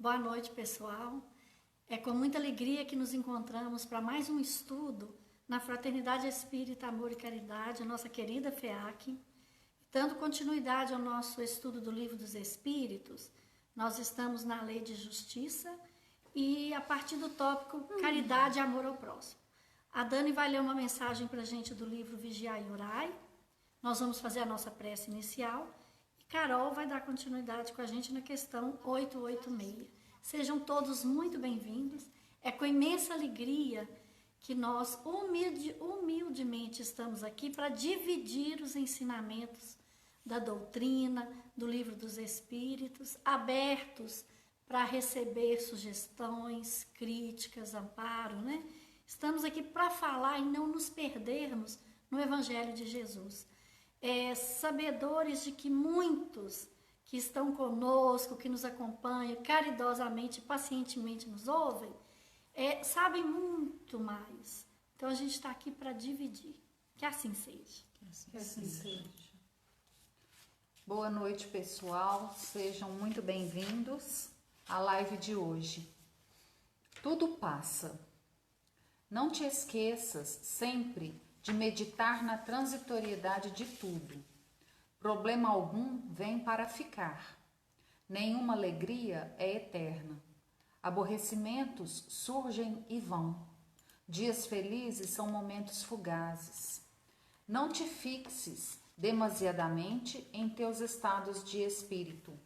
Boa noite, pessoal. É com muita alegria que nos encontramos para mais um estudo na Fraternidade Espírita Amor e Caridade, a nossa querida FEAC. Dando continuidade ao nosso estudo do Livro dos Espíritos, nós estamos na Lei de Justiça e a partir do tópico Caridade e Amor ao Próximo. A Dani vai ler uma mensagem para a gente do livro Vigiai e Orai. Nós vamos fazer a nossa prece inicial. Carol vai dar continuidade com a gente na questão 886. Sejam todos muito bem-vindos. É com imensa alegria que nós humildemente estamos aqui para dividir os ensinamentos da doutrina, do Livro dos Espíritos, abertos para receber sugestões, críticas, amparo, né? Estamos aqui para falar e não nos perdermos no Evangelho de Jesus. Sabedores de que muitos que estão conosco, que nos acompanham, caridosamente, pacientemente nos ouvem, sabem muito mais. Então a gente está aqui para dividir. Que assim seja. Que assim seja. Boa noite, pessoal. Sejam muito bem-vindos à live de hoje. Tudo passa. Não te esqueças sempre de meditar na transitoriedade de tudo. Problema algum vem para ficar. Nenhuma alegria é eterna. Aborrecimentos surgem e vão. Dias felizes são momentos fugazes. Não te fixes demasiadamente em teus estados de espírito.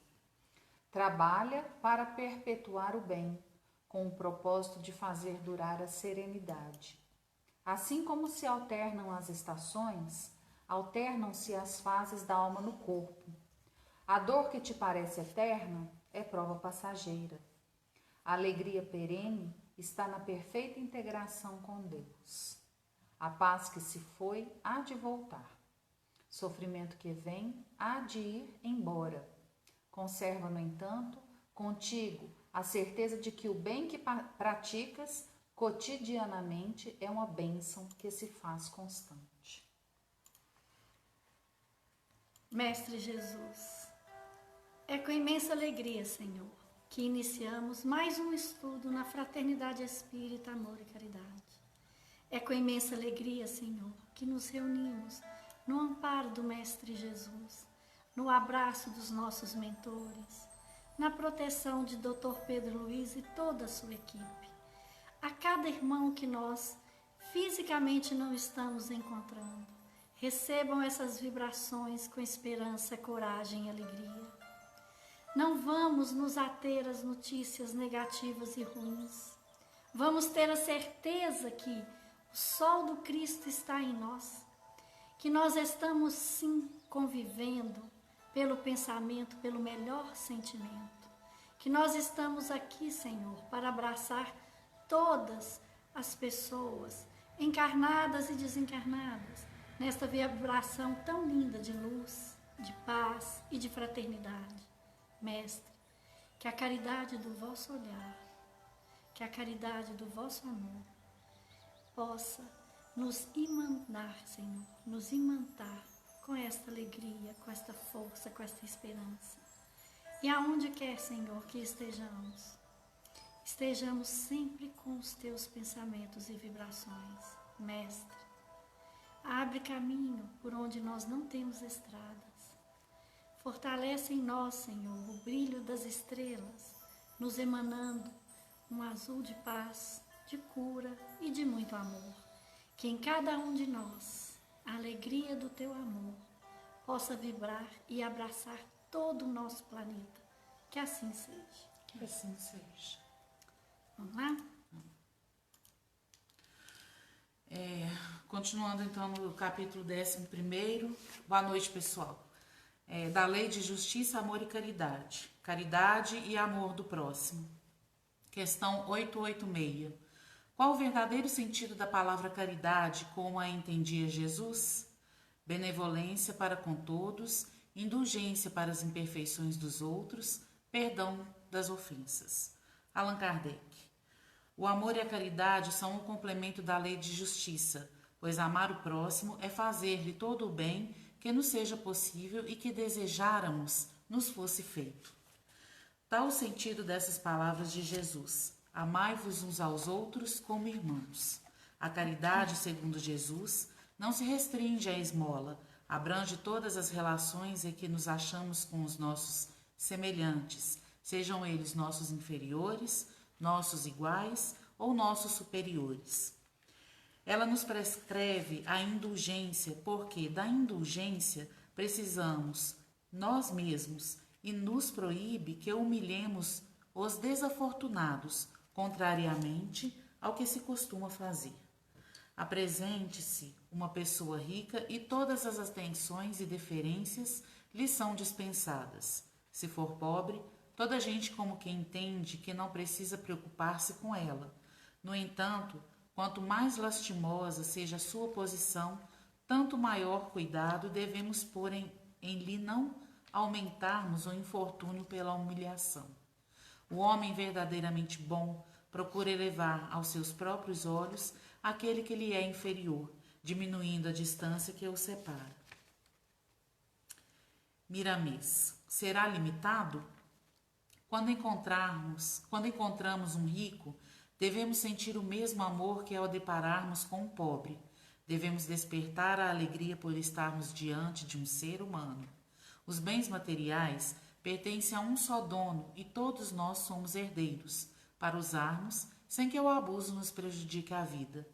Trabalha para perpetuar o bem, com o propósito de fazer durar a serenidade. Assim como se alternam as estações, alternam-se as fases da alma no corpo. A dor que te parece eterna é prova passageira. A alegria perene está na perfeita integração com Deus. A paz que se foi há de voltar. Sofrimento que vem há de ir embora. Conserva, no entanto, contigo a certeza de que o bem que praticas cotidianamente é uma bênção que se faz constante. Mestre Jesus, é com imensa alegria, Senhor, que iniciamos mais um estudo na Fraternidade Espírita Amor e Caridade. É com imensa alegria, Senhor, que nos reunimos no amparo do Mestre Jesus, no abraço dos nossos mentores, na proteção de Dr. Pedro Luiz e toda a sua equipe. A cada irmão que nós fisicamente não estamos encontrando, recebam essas vibrações com esperança, coragem e alegria. Não vamos nos ater às notícias negativas e ruins. Vamos ter a certeza que o sol do Cristo está em nós, que nós estamos sim convivendo pelo pensamento, pelo melhor sentimento, que nós estamos aqui, Senhor, para abraçar todas as pessoas, encarnadas e desencarnadas, nesta vibração tão linda de luz, de paz e de fraternidade. Mestre, que a caridade do vosso olhar, que a caridade do vosso amor possa nos imantar, Senhor, nos imantar com esta alegria, com esta força, com esta esperança. E aonde quer, Senhor, que estejamos sempre com os teus pensamentos e vibrações. Mestre, abre caminho por onde nós não temos estradas. Fortalece em nós, Senhor, o brilho das estrelas, nos emanando um azul de paz, de cura e de muito amor. Que em cada um de nós a alegria do teu amor possa vibrar e abraçar todo o nosso planeta. Que assim seja. Que assim seja. Vamos lá? Continuando então no capítulo 11. Boa noite, pessoal. Da Lei de Justiça, Amor e Caridade. Caridade e amor do próximo. Questão 886. Qual o verdadeiro sentido da palavra caridade como a entendia Jesus? Benevolência para com todos, indulgência para as imperfeições dos outros, perdão das ofensas. Allan Kardec. O amor e a caridade são um complemento da lei de justiça, pois amar o próximo é fazer-lhe todo o bem que nos seja possível e que desejáramos nos fosse feito. Tal o sentido dessas palavras de Jesus: amai-vos uns aos outros como irmãos. A caridade, segundo Jesus, não se restringe à esmola, abrange todas as relações em que nos achamos com os nossos semelhantes, sejam eles nossos inferiores, nossos iguais ou nossos superiores. Ela nos prescreve a indulgência, porque da indulgência precisamos nós mesmos, e nos proíbe que humilhemos os desafortunados, contrariamente ao que se costuma fazer. Apresente-se uma pessoa rica e todas as atenções e deferências lhe são dispensadas. Se for pobre, toda a gente como que entende que não precisa preocupar-se com ela. No entanto, quanto mais lastimosa seja a sua posição, tanto maior cuidado devemos pôr em lhe não aumentarmos o infortúnio pela humilhação. O homem verdadeiramente bom procura elevar aos seus próprios olhos aquele que lhe é inferior, diminuindo a distância que o separa. Miramês. Será limitado? Quando encontramos um rico, devemos sentir o mesmo amor que ao depararmos com um pobre. Devemos despertar a alegria por estarmos diante de um ser humano. Os bens materiais pertencem a um só dono e todos nós somos herdeiros, para usarmos sem que o abuso nos prejudique a vida.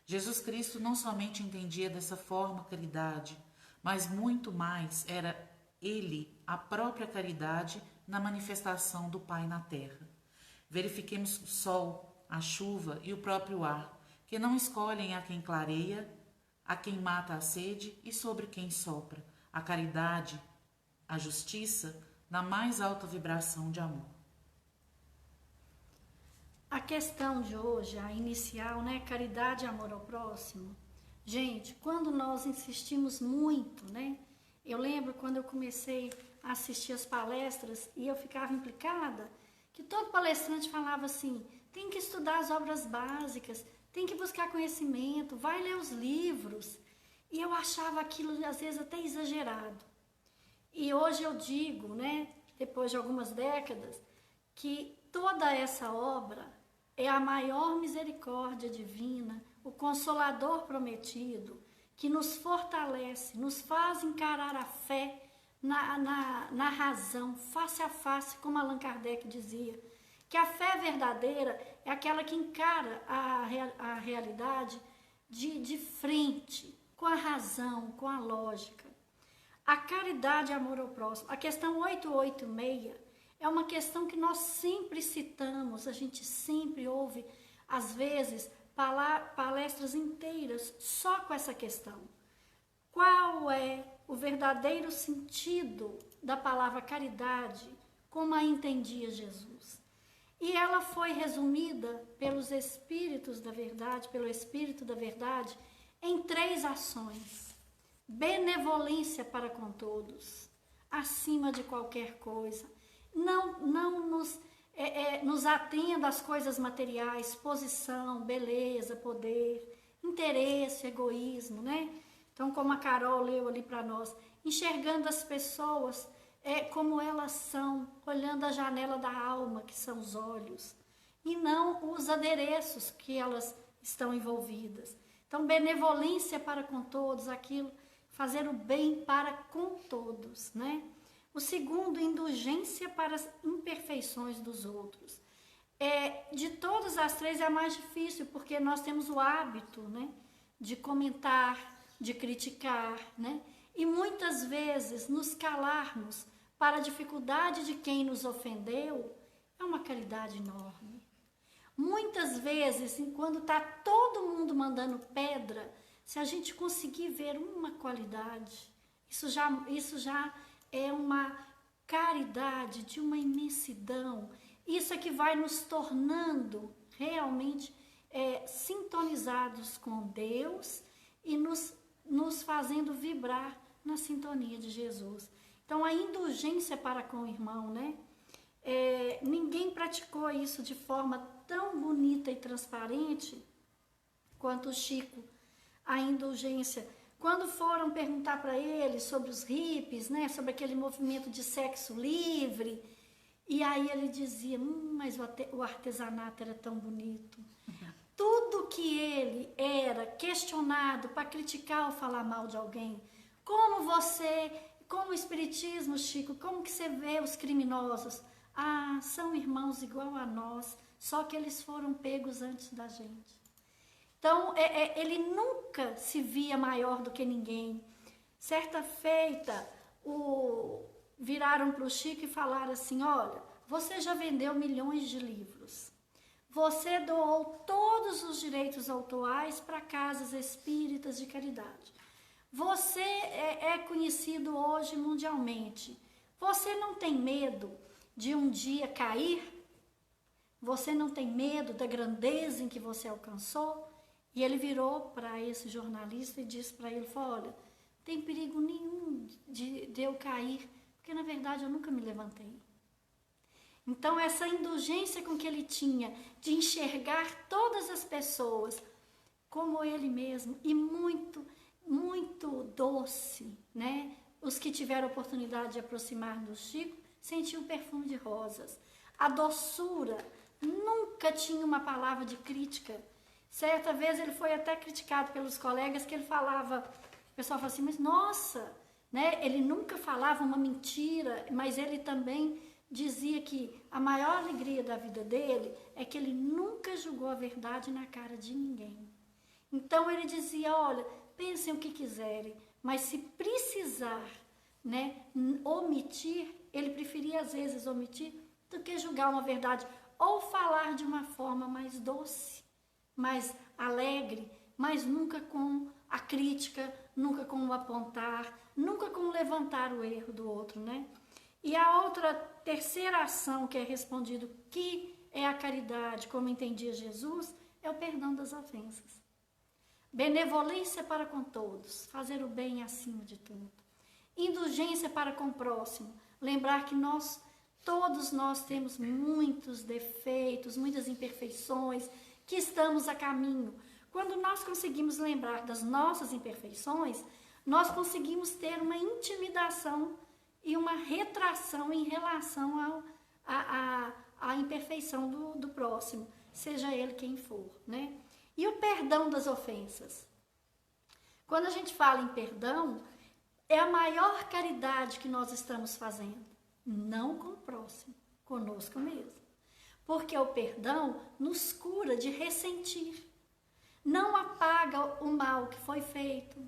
Jesus Cristo não somente entendia dessa forma a caridade, mas muito mais era ele a própria caridade na manifestação do Pai na terra. Verifiquemos o sol, a chuva e o próprio ar, que não escolhem a quem clareia, a quem mata a sede e sobre quem sopra. A caridade, a justiça, na mais alta vibração de amor. A questão de hoje, a inicial, né? Caridade e amor ao próximo. Gente, quando nós insistimos muito, né? Eu lembro quando eu comecei a assistir as palestras e eu ficava implicada, que todo palestrante falava assim, tem que estudar as obras básicas, tem que buscar conhecimento, vai ler os livros. E eu achava aquilo, às vezes, até exagerado. E hoje eu digo, né, depois de algumas décadas, que toda essa obra é a maior misericórdia divina, o Consolador prometido, que nos fortalece, nos faz encarar a fé na razão, face a face, como Allan Kardec dizia, que a fé verdadeira é aquela que encara a realidade de frente, com a razão, com a lógica. A caridade e amor ao próximo. A questão 886 é uma questão que nós sempre citamos, a gente sempre ouve, às vezes, palestras inteiras só com essa questão. Qual é o verdadeiro sentido da palavra caridade, como a entendia Jesus? E ela foi resumida pelos Espíritos da Verdade, pelo Espírito da Verdade, em 3 ações. Benevolência para com todos, acima de qualquer coisa. Não nos atenda às coisas materiais, posição, beleza, poder, interesse, egoísmo, né? Então, como a Carol leu ali para nós, enxergando as pessoas como elas são, olhando a janela da alma, que são os olhos, e não os adereços que elas estão envolvidas. Então, benevolência para com todos, aquilo, fazer o bem para com todos, né? O segundo, indulgência para as imperfeições dos outros. De todas as 3 é a mais difícil, porque nós temos o hábito, né, de comentar, de criticar, né? E muitas vezes nos calarmos para a dificuldade de quem nos ofendeu é uma caridade enorme. Muitas vezes, quando está todo mundo mandando pedra, se a gente conseguir ver uma qualidade, isso já é uma caridade de uma imensidão. Isso é que vai nos tornando realmente sintonizados com Deus e nos fazendo vibrar na sintonia de Jesus. Então, a indulgência para com o irmão, né? Ninguém praticou isso de forma tão bonita e transparente quanto o Chico, a indulgência. Quando foram perguntar para ele sobre os hippies, né, sobre aquele movimento de sexo livre, E aí ele dizia, mas o artesanato era tão bonito. Tudo que ele era questionado para criticar ou falar mal de alguém, como o espiritismo, Chico, como que você vê os criminosos? Ah, são irmãos igual a nós, só que eles foram pegos antes da gente. Então, ele nunca se via maior do que ninguém. Certa feita, viraram para o Chico e falaram assim, olha, você já vendeu milhões de livros. Você doou todos os direitos autorais para casas espíritas de caridade. Você é conhecido hoje mundialmente. Você não tem medo de um dia cair? Você não tem medo da grandeza em que você alcançou? E ele virou para esse jornalista e disse para ele, falou, olha, não tem perigo nenhum de eu cair, porque na verdade eu nunca me levantei. Então, essa indulgência com que ele tinha de enxergar todas as pessoas como ele mesmo e muito, muito doce, né? Os que tiveram a oportunidade de aproximar do Chico sentiam o perfume de rosas. A doçura, nunca tinha uma palavra de crítica. Certa vez ele foi até criticado pelos colegas que ele falava, o pessoal falava assim, mas nossa, né? Ele nunca falava uma mentira, mas ele também dizia que a maior alegria da vida dele é que ele nunca julgou a verdade na cara de ninguém. Então ele dizia, olha, pensem o que quiserem, mas se precisar, né, omitir, ele preferia às vezes omitir do que julgar uma verdade ou falar de uma forma mais doce, mais alegre, mas nunca com a crítica, nunca com o apontar, nunca com o levantar o erro do outro, né? E a terceira ação que é respondido, que é a caridade, como entendia Jesus, é o perdão das ofensas. Benevolência para com todos, fazer o bem acima de tudo. Indulgência para com o próximo, lembrar que todos nós temos muitos defeitos, muitas imperfeições, que estamos a caminho. Quando nós conseguimos lembrar das nossas imperfeições, nós conseguimos ter uma intimidação e uma retração em relação à imperfeição do próximo, seja ele quem for, né? E o perdão das ofensas. Quando a gente fala em perdão, é a maior caridade que nós estamos fazendo, não com o próximo, conosco mesmo. Porque o perdão nos cura de ressentir, não apaga o mal que foi feito.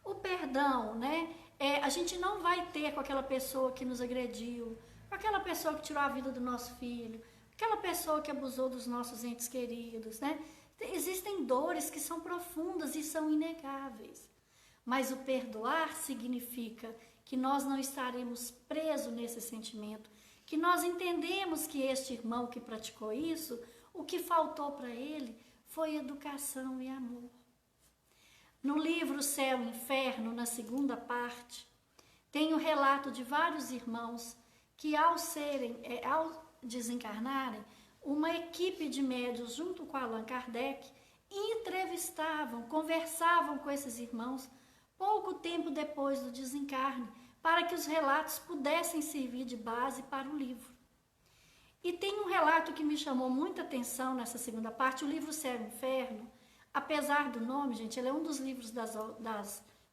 O perdão, né? A gente não vai ter com aquela pessoa que nos agrediu, com aquela pessoa que tirou a vida do nosso filho, aquela pessoa que abusou dos nossos entes queridos, né? Existem dores que são profundas e são inegáveis. Mas o perdoar significa que nós não estaremos presos nesse sentimento, que nós entendemos que este irmão que praticou isso, o que faltou para ele foi educação e amor. No livro Céu e Inferno, na segunda parte, tem o relato de vários irmãos que ao desencarnarem, uma equipe de médiuns junto com Allan Kardec entrevistavam, conversavam com esses irmãos pouco tempo depois do desencarne, para que os relatos pudessem servir de base para o livro. E tem um relato que me chamou muita atenção nessa segunda parte, o livro Céu e Inferno. Apesar do nome, gente, ele é um dos livros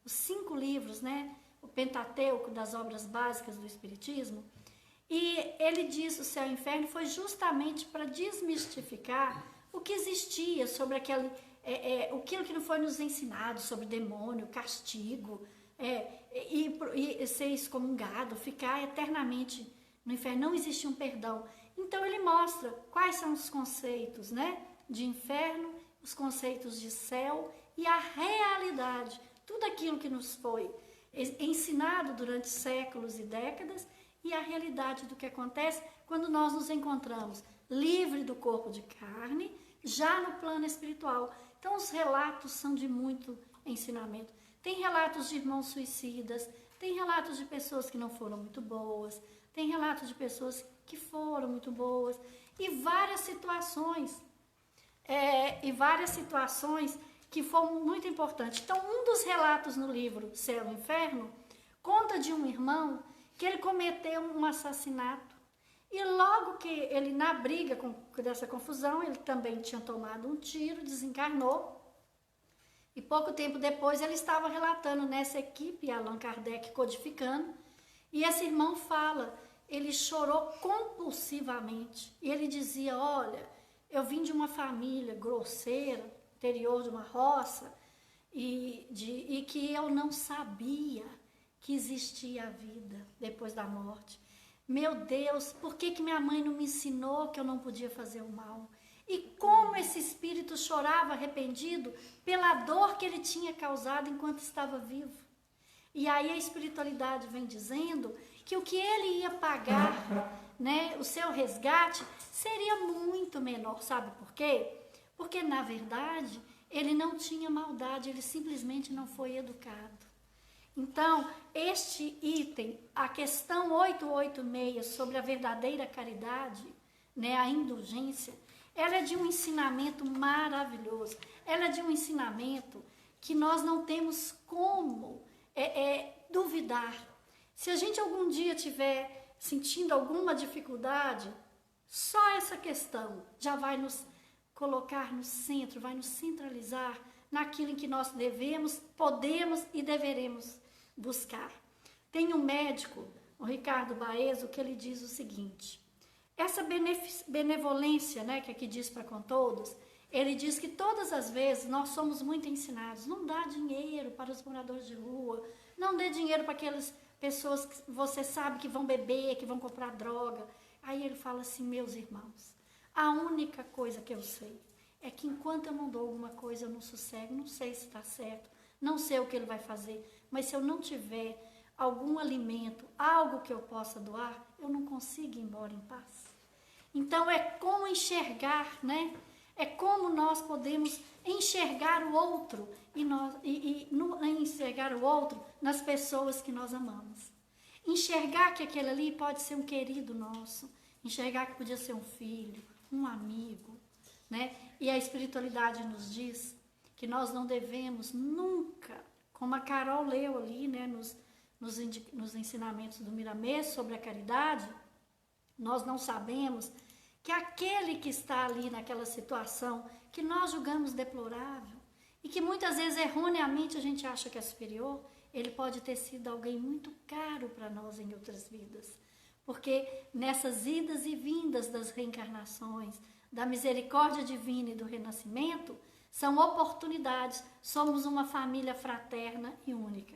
os 5 livros, né? O Pentateuco das obras básicas do Espiritismo. E ele diz o Céu e o Inferno foi justamente para desmistificar o que existia sobre aquilo que não foi nos ensinado, sobre demônio, castigo, e ser excomungado, ficar eternamente no inferno. Não existia um perdão. Então ele mostra quais são os conceitos, né, de inferno, os conceitos de céu e a realidade, tudo aquilo que nos foi ensinado durante séculos e décadas e a realidade do que acontece quando nós nos encontramos livre do corpo de carne, já no plano espiritual. Então os relatos são de muito ensinamento. Tem relatos de irmãos suicidas, tem relatos de pessoas que não foram muito boas, tem relatos de pessoas que foram muito boas e várias situações que foram muito importantes. Então, um dos relatos no livro Céu e Inferno conta de um irmão que ele cometeu um assassinato E logo que ele, na briga dessa confusão, ele também tinha tomado um tiro, desencarnou. E pouco tempo depois ele estava relatando nessa equipe, Allan Kardec codificando, e esse irmão fala, ele chorou compulsivamente. E ele dizia, olha, eu vim de uma família grosseira, interior de uma roça, e que eu não sabia que existia a vida depois da morte. Meu Deus, por que minha mãe não me ensinou que eu não podia fazer o mal? E como esse espírito chorava arrependido pela dor que ele tinha causado enquanto estava vivo. E aí a espiritualidade vem dizendo que o que ele ia pagar, né, o seu resgate, seria muito menor. Sabe por quê? Porque, na verdade, ele não tinha maldade, ele simplesmente não foi educado. Então, este item, a questão 886 sobre a verdadeira caridade, né, a indulgência, ela é de um ensinamento maravilhoso. Ela é de um ensinamento que nós não temos como duvidar. Se a gente algum dia estiver sentindo alguma dificuldade, só essa questão já vai nos colocar no centro, vai nos centralizar naquilo em que nós devemos, podemos e deveremos buscar. Tem um médico, o Ricardo Baezo, que ele diz o seguinte: essa benevolência, né, que aqui diz para com todos, ele diz que todas as vezes nós somos muito ensinados, não dá dinheiro para os moradores de rua, não dê dinheiro para aquelas pessoas que você sabe que vão beber, que vão comprar droga. Aí ele fala assim, meus irmãos, a única coisa que eu sei é que enquanto eu não dou alguma coisa, eu não sossego, não sei se está certo, não sei o que ele vai fazer, mas se eu não tiver algum alimento, algo que eu possa doar, eu não consigo ir embora em paz. Então é como enxergar, né? É como nós podemos enxergar o outro enxergar o outro nas pessoas que nós amamos. Enxergar que aquele ali pode ser um querido nosso, enxergar que podia ser um filho, um amigo, né? E a espiritualidade nos diz que nós não devemos nunca, como a Carol leu ali, né, nos ensinamentos do Miramês sobre a caridade, nós não sabemos que aquele que está ali naquela situação que nós julgamos deplorável e que muitas vezes erroneamente a gente acha que é superior, ele pode ter sido alguém muito caro para nós em outras vidas. Porque nessas idas e vindas das reencarnações, da misericórdia divina e do renascimento, são oportunidades, somos uma família fraterna e única.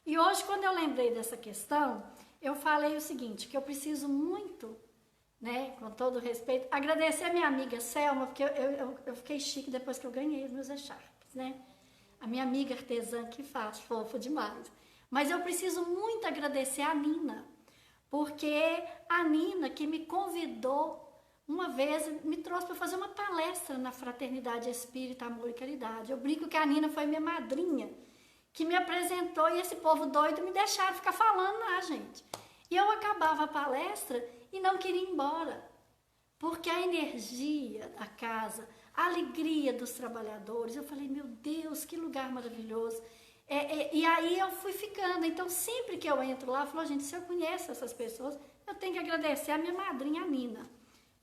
E hoje, quando eu lembrei dessa questão, eu falei o seguinte, que eu preciso muito, né, com todo respeito, agradecer a minha amiga Selma, porque eu fiquei chique depois que eu ganhei os meus echarpes, né? A minha amiga artesã que faz, fofa demais. Mas eu preciso muito agradecer a Nina, porque a Nina que me convidou uma vez, me trouxe para fazer uma palestra na Fraternidade Espírita, Amor e Caridade. Eu brinco que a Nina foi minha madrinha, que me apresentou e esse povo doido me deixaram ficar falando lá, gente. E eu acabava a palestra e não queria ir embora, porque a energia da casa, a alegria dos trabalhadores, eu falei, meu Deus, que lugar maravilhoso. E aí eu fui ficando, então sempre que eu entro lá, eu falo, gente, se eu conheço essas pessoas, eu tenho que agradecer a minha madrinha, a Nina.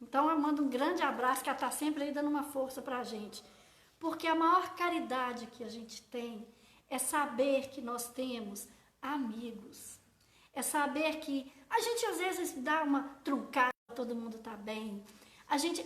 Então eu mando um grande abraço, que ela está sempre aí dando uma força para a gente. Porque a maior caridade que a gente tem é saber que nós temos amigos. É saber que a gente às vezes dá uma truncada, todo mundo está bem.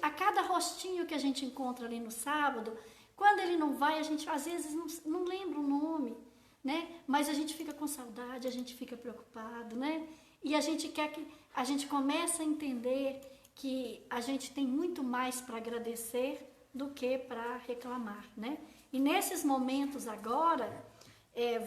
A cada rostinho que a gente encontra ali no sábado, quando ele não vai, a gente às vezes não lembra o nome, né? Mas a gente fica com saudade, a gente fica preocupado, né? E a gente quer que a gente comece a entender que a gente tem muito mais para agradecer do que para reclamar, né? E nesses momentos agora,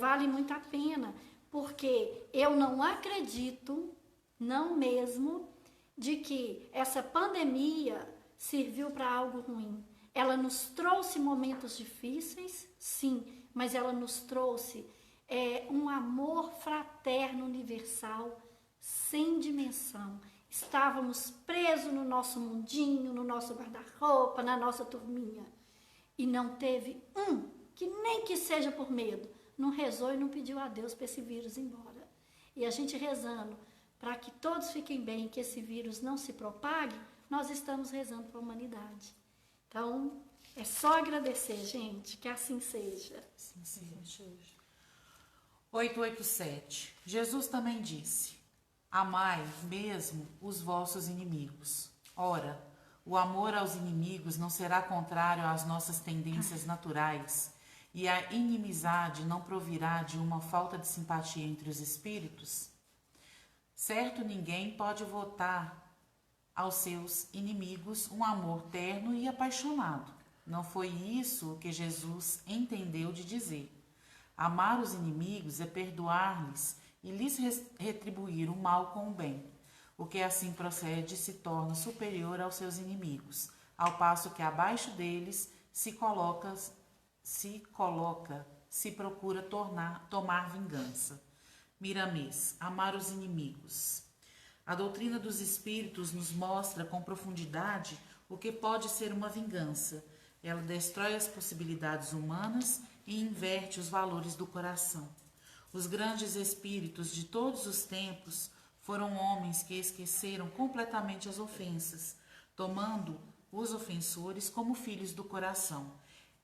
vale muito a pena, porque eu não acredito, não mesmo, de que essa pandemia serviu para algo ruim. Ela nos trouxe momentos difíceis, sim, mas ela nos trouxe um amor fraterno universal sem dimensão. Estávamos presos no nosso mundinho, no nosso guarda-roupa, na nossa turminha. E não teve um, que nem que seja por medo, não rezou e não pediu a Deus para esse vírus ir embora. E a gente rezando para que todos fiquem bem, que esse vírus não se propague, nós estamos rezando para a humanidade. Então, é só agradecer, gente, que assim seja. Assim seja. 887. Jesus também disse: amai mesmo os vossos inimigos. Ora, o amor aos inimigos não será contrário às nossas tendências naturais, e a inimizade não provirá de uma falta de simpatia entre os espíritos? Certo, ninguém pode votar aos seus inimigos um amor terno e apaixonado. Não foi isso que Jesus entendeu de dizer. Amar os inimigos é perdoar-lhes e lhes retribuir o mal com o bem. O que assim procede se torna superior aos seus inimigos, ao passo que abaixo deles se procura tomar vingança. Miramês, amar os inimigos. A doutrina dos espíritos nos mostra com profundidade o que pode ser uma vingança. Ela destrói as possibilidades humanas e inverte os valores do coração. Os grandes espíritos de todos os tempos foram homens que esqueceram completamente as ofensas, tomando os ofensores como filhos do coração.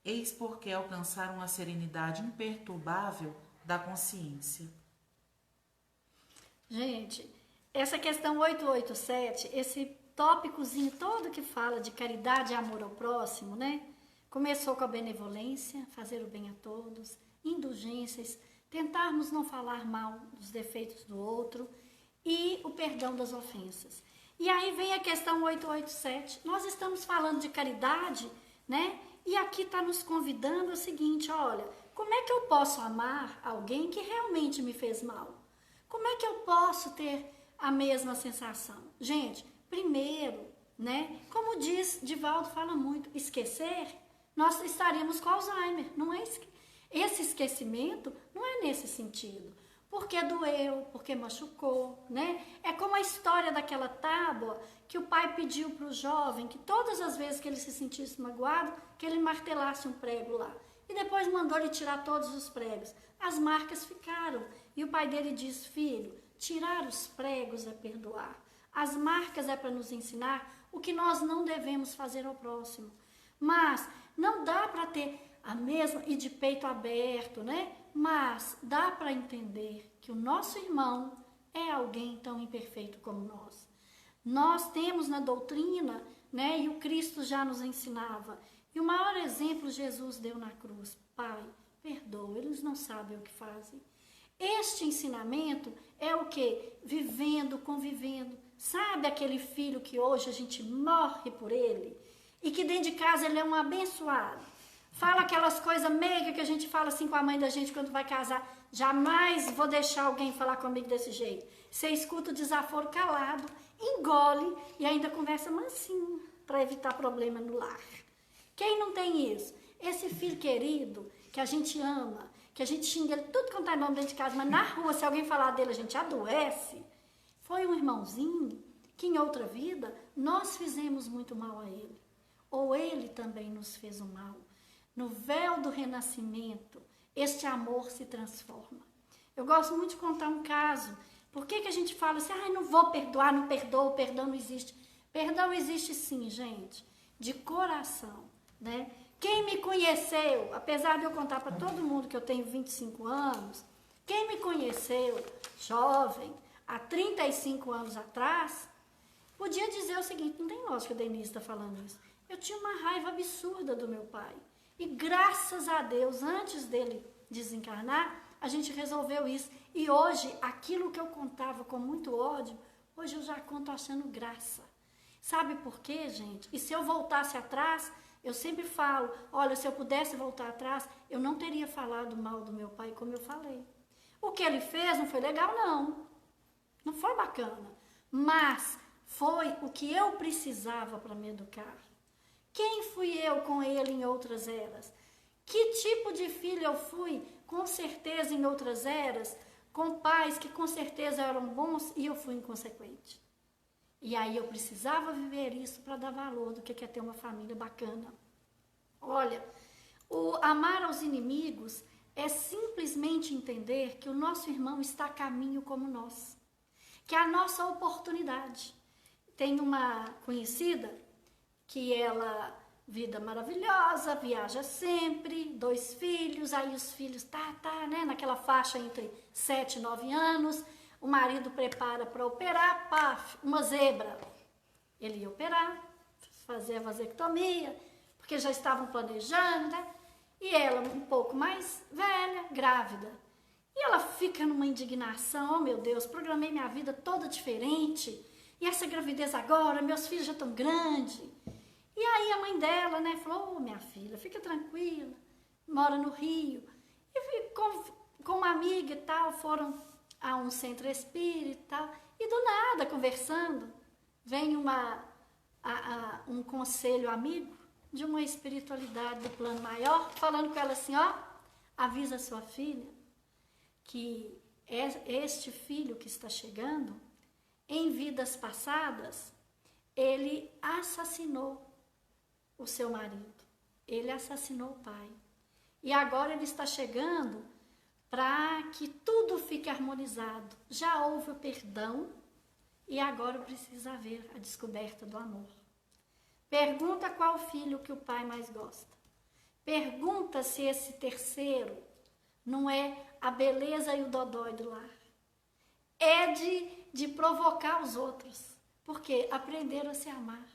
Eis porque alcançaram a serenidade imperturbável da consciência. Gente, essa questão 887, esse tópicozinho todo que fala de caridade e amor ao próximo, né? Começou com a benevolência, fazer o bem a todos, indulgências, tentarmos não falar mal dos defeitos do outro e o perdão das ofensas. E aí vem a questão 887. Nós estamos falando de caridade, né? E aqui está nos convidando o seguinte, olha, como é que eu posso amar alguém que realmente me fez mal? Como é que eu posso ter a mesma sensação? Gente, primeiro, né? Como diz, Divaldo fala muito, esquecer, nós estaríamos com Alzheimer. Não é esse esquecimento não é nesse sentido. Porque doeu, porque machucou, né? É como a história daquela tábua que o pai pediu para o jovem que todas as vezes que ele se sentisse magoado, que ele martelasse um prego lá. E depois mandou ele tirar todos os pregos. As marcas ficaram. E o pai dele diz, filho, tirar os pregos é perdoar. As marcas é para nos ensinar o que nós não devemos fazer ao próximo. Mas não dá para ter a mesma e de peito aberto, né? Mas dá para entender que o nosso irmão é alguém tão imperfeito como nós. Nós temos na doutrina, né? E o Cristo já nos ensinava. E o maior exemplo Jesus deu na cruz. Pai, perdoa, eles não sabem o que fazem. Este ensinamento é o que? Vivendo, convivendo. Sabe aquele filho que hoje a gente morre por ele? E que dentro de casa ele é um abençoado. Fala aquelas coisas meigas que a gente fala assim com a mãe da gente quando vai casar. Jamais vou deixar alguém falar comigo desse jeito. Você escuta o desaforo calado, engole e ainda conversa mansinho para evitar problema no lar. Quem não tem isso? Esse filho querido que a gente ama, que a gente xinga ele tudo quanto é nome dentro de casa, mas na rua, se alguém falar dele, a gente adoece. Foi um irmãozinho que em outra vida nós fizemos muito mal a ele. Ou ele também nos fez o mal. No véu do renascimento, este amor se transforma. Eu gosto muito de contar um caso. Por que a gente fala assim, não vou perdoar, não perdoo, perdão não existe. Perdão existe sim, gente, de coração, né? Quem me conheceu, apesar de eu contar para todo mundo que eu tenho 25 anos, quem me conheceu, jovem, há 35 anos atrás, podia dizer o seguinte, não tem lógica a Denise está falando isso. Eu tinha uma raiva absurda do meu pai. E graças a Deus, antes dele desencarnar, a gente resolveu isso. E hoje, aquilo que eu contava com muito ódio, hoje eu já conto achando graça. Sabe por quê, gente? E se eu voltasse atrás, eu sempre falo, olha, se eu pudesse voltar atrás, eu não teria falado mal do meu pai como eu falei. O que ele fez não foi legal, não. Não foi bacana. Mas foi o que eu precisava para me educar. Quem fui eu com ele em outras eras? Que tipo de filha eu fui, com certeza, em outras eras, com pais que com certeza eram bons e eu fui inconsequente. E aí eu precisava viver isso para dar valor do que é ter uma família bacana. Olha, o amar aos inimigos é simplesmente entender que o nosso irmão está a caminho como nós. que é a nossa oportunidade. Tem uma conhecida que ela, vida maravilhosa, viaja sempre, 2 filhos, aí os filhos né, naquela faixa entre 7 e 9 anos, o marido prepara para operar, paf, uma zebra. Ele ia operar, fazer a vasectomia, porque já estavam planejando, né? E ela, um pouco mais velha, grávida. E ela fica numa indignação, oh meu Deus, programei minha vida toda diferente, e essa gravidez agora, meus filhos já estão grandes. E aí a mãe dela, né, falou, oh minha filha, fica tranquila, mora no Rio. E com uma amiga e tal, foram a um centro espírita e tal, e do nada, conversando, vem um conselho amigo de uma espiritualidade do plano maior, falando com ela assim, ó, avisa sua filha que este filho que está chegando, em vidas passadas, ele assassinou o seu marido, ele assassinou o pai. E agora ele está chegando para que tudo fique harmonizado. Já houve o perdão e agora precisa haver a descoberta do amor. Pergunta qual filho que o pai mais gosta. Pergunta se esse terceiro não é a beleza e o dodói do lar. É de provocar os outros, porque aprenderam a se amar.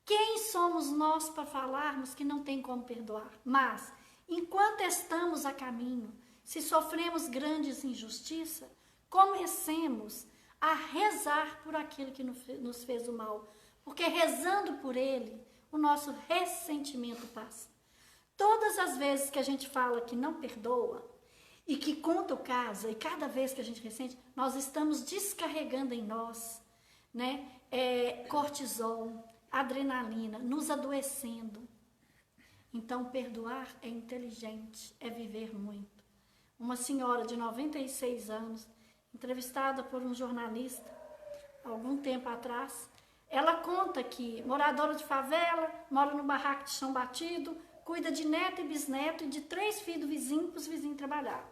Quem somos nós para falarmos que não tem como perdoar? Mas, enquanto estamos a caminho, se sofremos grandes injustiças, comecemos a rezar por aquele que nos fez o mal, porque rezando por ele, o nosso ressentimento passa. Todas as vezes que a gente fala que não perdoa e que conta o caso, e cada vez que a gente ressente, nós estamos descarregando em nós, né, cortisol, adrenalina, nos adoecendo. Então, perdoar é inteligente, é viver muito. Uma senhora de 96 anos, entrevistada por um jornalista, algum tempo atrás, ela conta que moradora de favela, mora no barraco de chão batido, cuida de neto e bisneto e de 3 filhos do vizinho para os vizinhos trabalhar.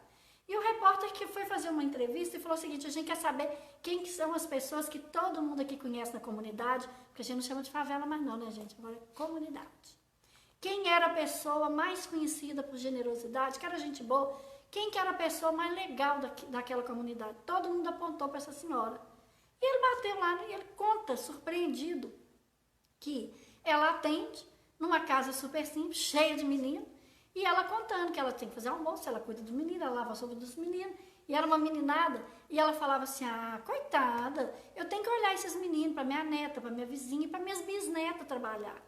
E o repórter que foi fazer uma entrevista e falou o seguinte, a gente quer saber quem que são as pessoas que todo mundo aqui conhece na comunidade, porque a gente não chama de favela mais não, né, gente? Agora é comunidade. Quem era a pessoa mais conhecida por generosidade, que era gente boa, quem que era a pessoa mais legal daquela comunidade? Todo mundo apontou para essa senhora. E ele bateu lá e ele conta, surpreendido, que ela atende numa casa super simples, cheia de meninos, e ela contando que ela tem que fazer almoço, ela cuida dos meninos, ela lava a sopa dos meninos, e era uma meninada, e ela falava assim, coitada, eu tenho que olhar esses meninos para minha neta, para minha vizinha e para minhas bisnetas trabalhar.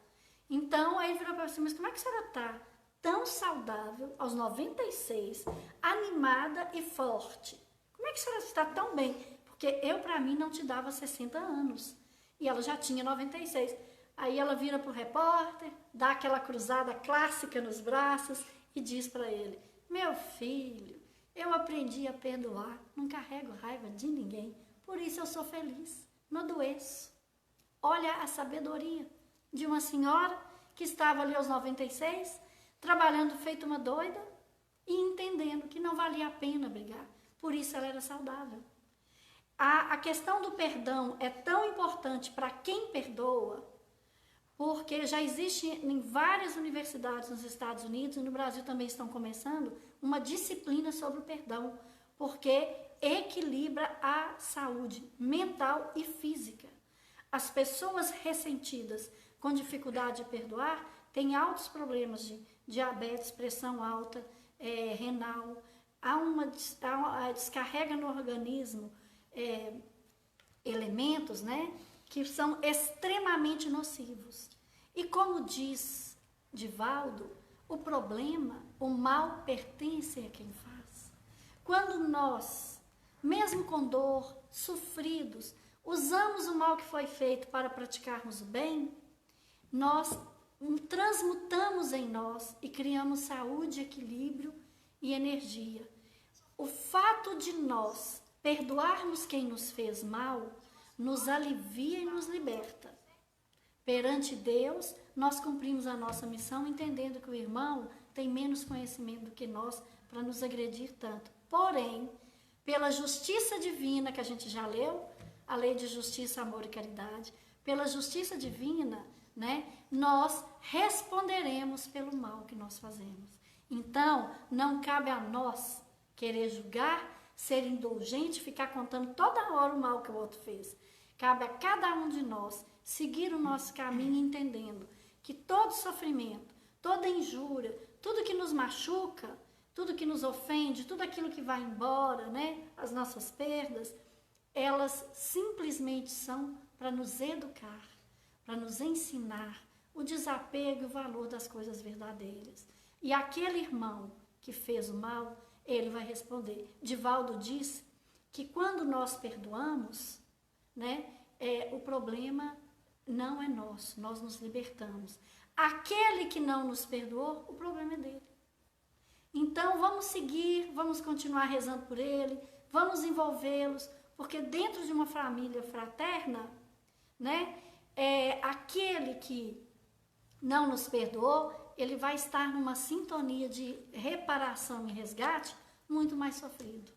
Então, aí ele virou para você, mas como é que a senhora está tão saudável, aos 96, animada e forte? Como é que a senhora está tão bem? Porque eu, para mim, não te dava 60 anos, e ela já tinha 96. Aí ela vira para o repórter, dá aquela cruzada clássica nos braços e diz para ele, meu filho, eu aprendi a perdoar, não carrego raiva de ninguém, por isso eu sou feliz, não adoeço. Olha a sabedoria de uma senhora que estava ali aos 96, trabalhando feito uma doida e entendendo que não valia a pena brigar, por isso ela era saudável. A questão do perdão é tão importante para quem perdoa, porque já existe em várias universidades nos Estados Unidos e no Brasil também estão começando uma disciplina sobre o perdão, porque equilibra a saúde mental e física. As pessoas ressentidas com dificuldade de perdoar têm altos problemas de diabetes, pressão alta, renal, há descarrega no organismo elementos, né, que são extremamente nocivos. E como diz Divaldo, o problema, o mal pertence a quem faz. Quando nós, mesmo com dor, sofridos, usamos o mal que foi feito para praticarmos o bem, nós transmutamos em nós e criamos saúde, equilíbrio e energia. O fato de nós perdoarmos quem nos fez mal, nos alivia e nos liberta. Perante Deus, nós cumprimos a nossa missão, entendendo que o irmão tem menos conhecimento do que nós para nos agredir tanto. Porém, pela justiça divina que a gente já leu, a lei de justiça, amor e caridade, pela justiça divina, né, nós responderemos pelo mal que nós fazemos. Então, não cabe a nós querer julgar, ser indulgente, ficar contando toda hora o mal que o outro fez. Cabe a cada um de nós seguir o nosso caminho, entendendo que todo sofrimento, toda injúria, tudo que nos machuca, tudo que nos ofende, tudo aquilo que vai embora, né, as nossas perdas, elas simplesmente são para nos educar, para nos ensinar o desapego e o valor das coisas verdadeiras. E aquele irmão que fez o mal, ele vai responder. Divaldo disse que quando nós perdoamos, né, o problema não é nosso, nós nos libertamos. Aquele que não nos perdoou, o problema é dele. Então vamos seguir, vamos continuar rezando por ele, vamos envolvê-los, porque dentro de uma família fraterna, né, aquele que não nos perdoou, ele vai estar numa sintonia de reparação e resgate muito mais sofrido.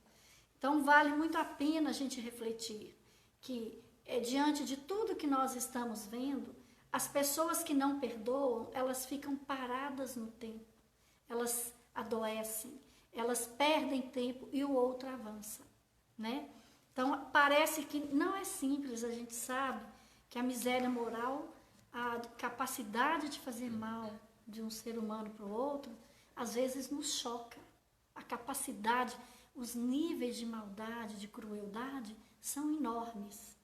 Então vale muito a pena a gente refletir que diante de tudo que nós estamos vendo, as pessoas que não perdoam, elas ficam paradas no tempo, elas adoecem, elas perdem tempo e o outro avança, né? Então parece que não é simples, a gente sabe que a miséria moral, a capacidade de fazer mal de um ser humano para o outro, às vezes nos choca. A capacidade, os níveis de maldade, de crueldade são enormes.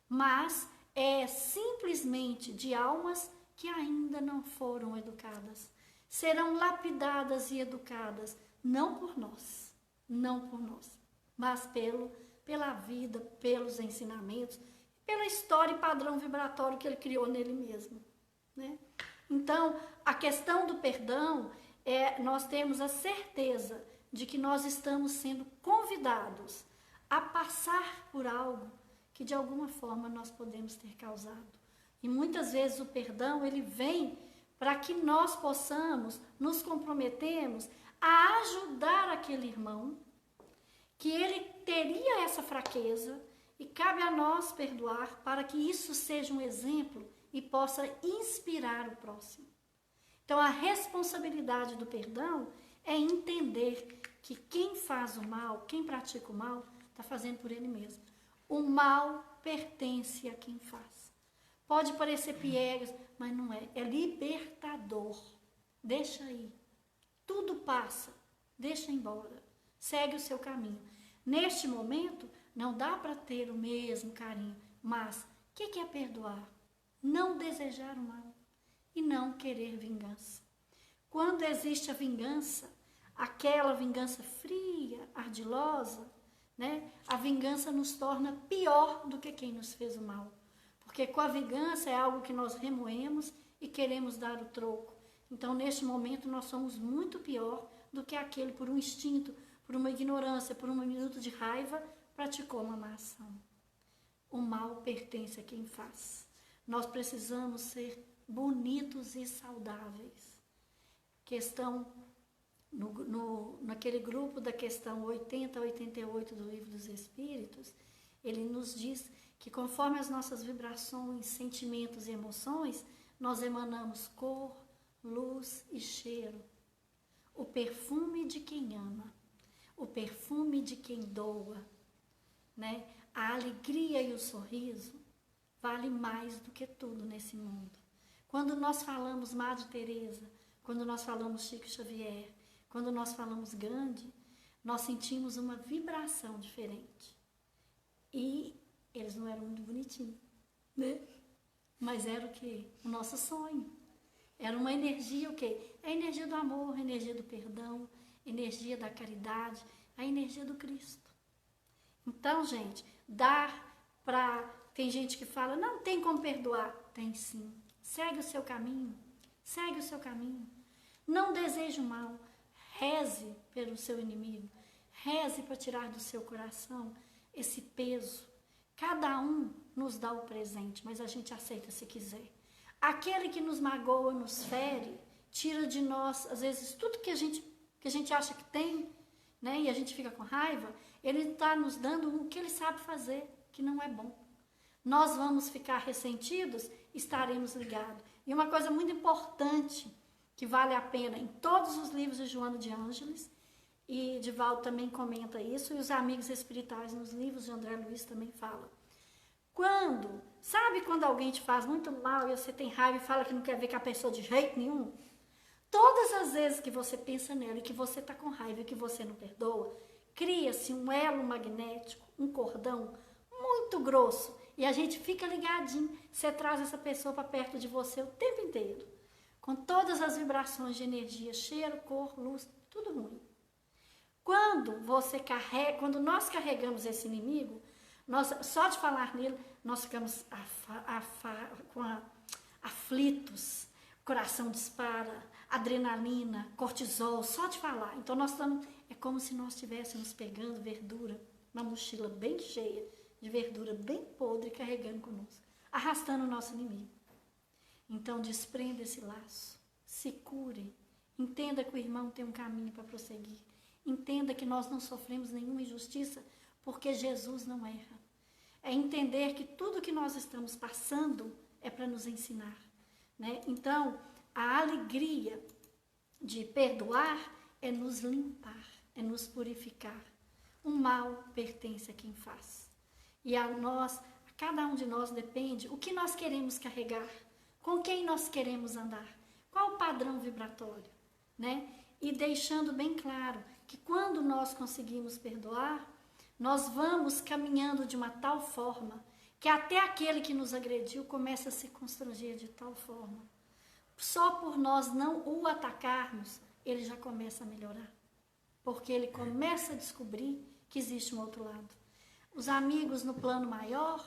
Mas é simplesmente de almas que ainda não foram educadas. Serão lapidadas e educadas, não por nós, mas pela vida, pelos ensinamentos, pela história e padrão vibratório que ele criou nele mesmo, né? Então, a questão do perdão nós temos a certeza de que nós estamos sendo convidados a passar por algo que de alguma forma nós podemos ter causado. E muitas vezes o perdão, ele vem para que nós possamos nos comprometermos a ajudar aquele irmão, que ele teria essa fraqueza, e cabe a nós perdoar para que isso seja um exemplo e possa inspirar o próximo. Então, a responsabilidade do perdão é entender que quem faz o mal, quem pratica o mal, está fazendo por ele mesmo. O mal pertence a quem faz. Pode parecer piegas, mas não é. É libertador. Deixa aí. Tudo passa. Deixa embora. Segue o seu caminho. Neste momento, não dá para ter o mesmo carinho, mas o que é perdoar? Não desejar o mal e não querer vingança. Quando existe a vingança, aquela vingança fria, ardilosa, né? A vingança nos torna pior do que quem nos fez o mal. Porque com a vingança é algo que nós remoemos e queremos dar o troco. Então, neste momento, nós somos muito pior do que aquele por um instinto, por uma ignorância, por um minuto de raiva, praticou uma má ação. O mal pertence a quem faz. Nós precisamos ser bonitos e saudáveis. Questão, naquele grupo da questão 80 a 88 do Livro dos Espíritos, ele nos diz que conforme as nossas vibrações, sentimentos e emoções, nós emanamos cor, luz e cheiro. O perfume de quem ama, o perfume de quem doa, né? A alegria e o sorriso vale mais do que tudo nesse mundo. Quando nós falamos Madre Teresa, quando nós falamos Chico Xavier, quando nós falamos Gandhi, nós sentimos uma vibração diferente. E eles não eram muito bonitinhos, né? Mas era o quê? O nosso sonho. Era uma energia o quê? A energia do amor, a energia do perdão, a energia da caridade, a energia do Cristo. Então, gente, tem gente que fala, não tem como perdoar. Tem sim. Segue o seu caminho. Segue o seu caminho. Não deseje o mal. Reze pelo seu inimigo. Reze para tirar do seu coração esse peso. Cada um nos dá o presente, mas a gente aceita se quiser. Aquele que nos magoa, nos fere, tira de nós, às vezes, tudo que a gente acha que tem, né? E a gente fica com raiva, ele está nos dando o que ele sabe fazer, que não é bom. nós vamos ficar ressentidos, estaremos ligados. E uma coisa muito importante, que vale a pena em todos os livros de Joana de Ângeles, e Divaldo também comenta isso, e os amigos espirituais nos livros de André Luiz também falam. Sabe quando alguém te faz muito mal e você tem raiva e fala que não quer ver com a pessoa de jeito nenhum? Todas as vezes que você pensa nela e que você está com raiva e que você não perdoa, cria-se um elo magnético, um cordão muito grosso, e a gente fica ligadinho. Você traz essa pessoa para perto de você o tempo inteiro, com todas as vibrações de energia, cheiro, cor, luz, tudo ruim. Quando nós carregamos esse inimigo, só de falar nele, nós ficamos aflitos, coração dispara, adrenalina, cortisol, só de falar. Então é como se nós estivéssemos pegando verdura, uma mochila bem cheia de verdura bem podre, carregando conosco, arrastando o nosso inimigo. Então desprenda esse laço, se cure, entenda que o irmão tem um caminho para prosseguir, entenda que nós não sofremos nenhuma injustiça, porque Jesus não erra. É entender que tudo que nós estamos passando é para nos ensinar, né? Então, a alegria de perdoar é nos limpar, é nos purificar. O mal pertence a quem faz. E a cada um de nós depende o que nós queremos carregar, com quem nós queremos andar, qual o padrão vibratório, né? E deixando bem claro que quando nós conseguimos perdoar, nós vamos caminhando de uma tal forma que até aquele que nos agrediu começa a se constranger de tal forma. Só por nós não o atacarmos, ele já começa a melhorar. Porque ele começa a descobrir que existe um outro lado. Os amigos no plano maior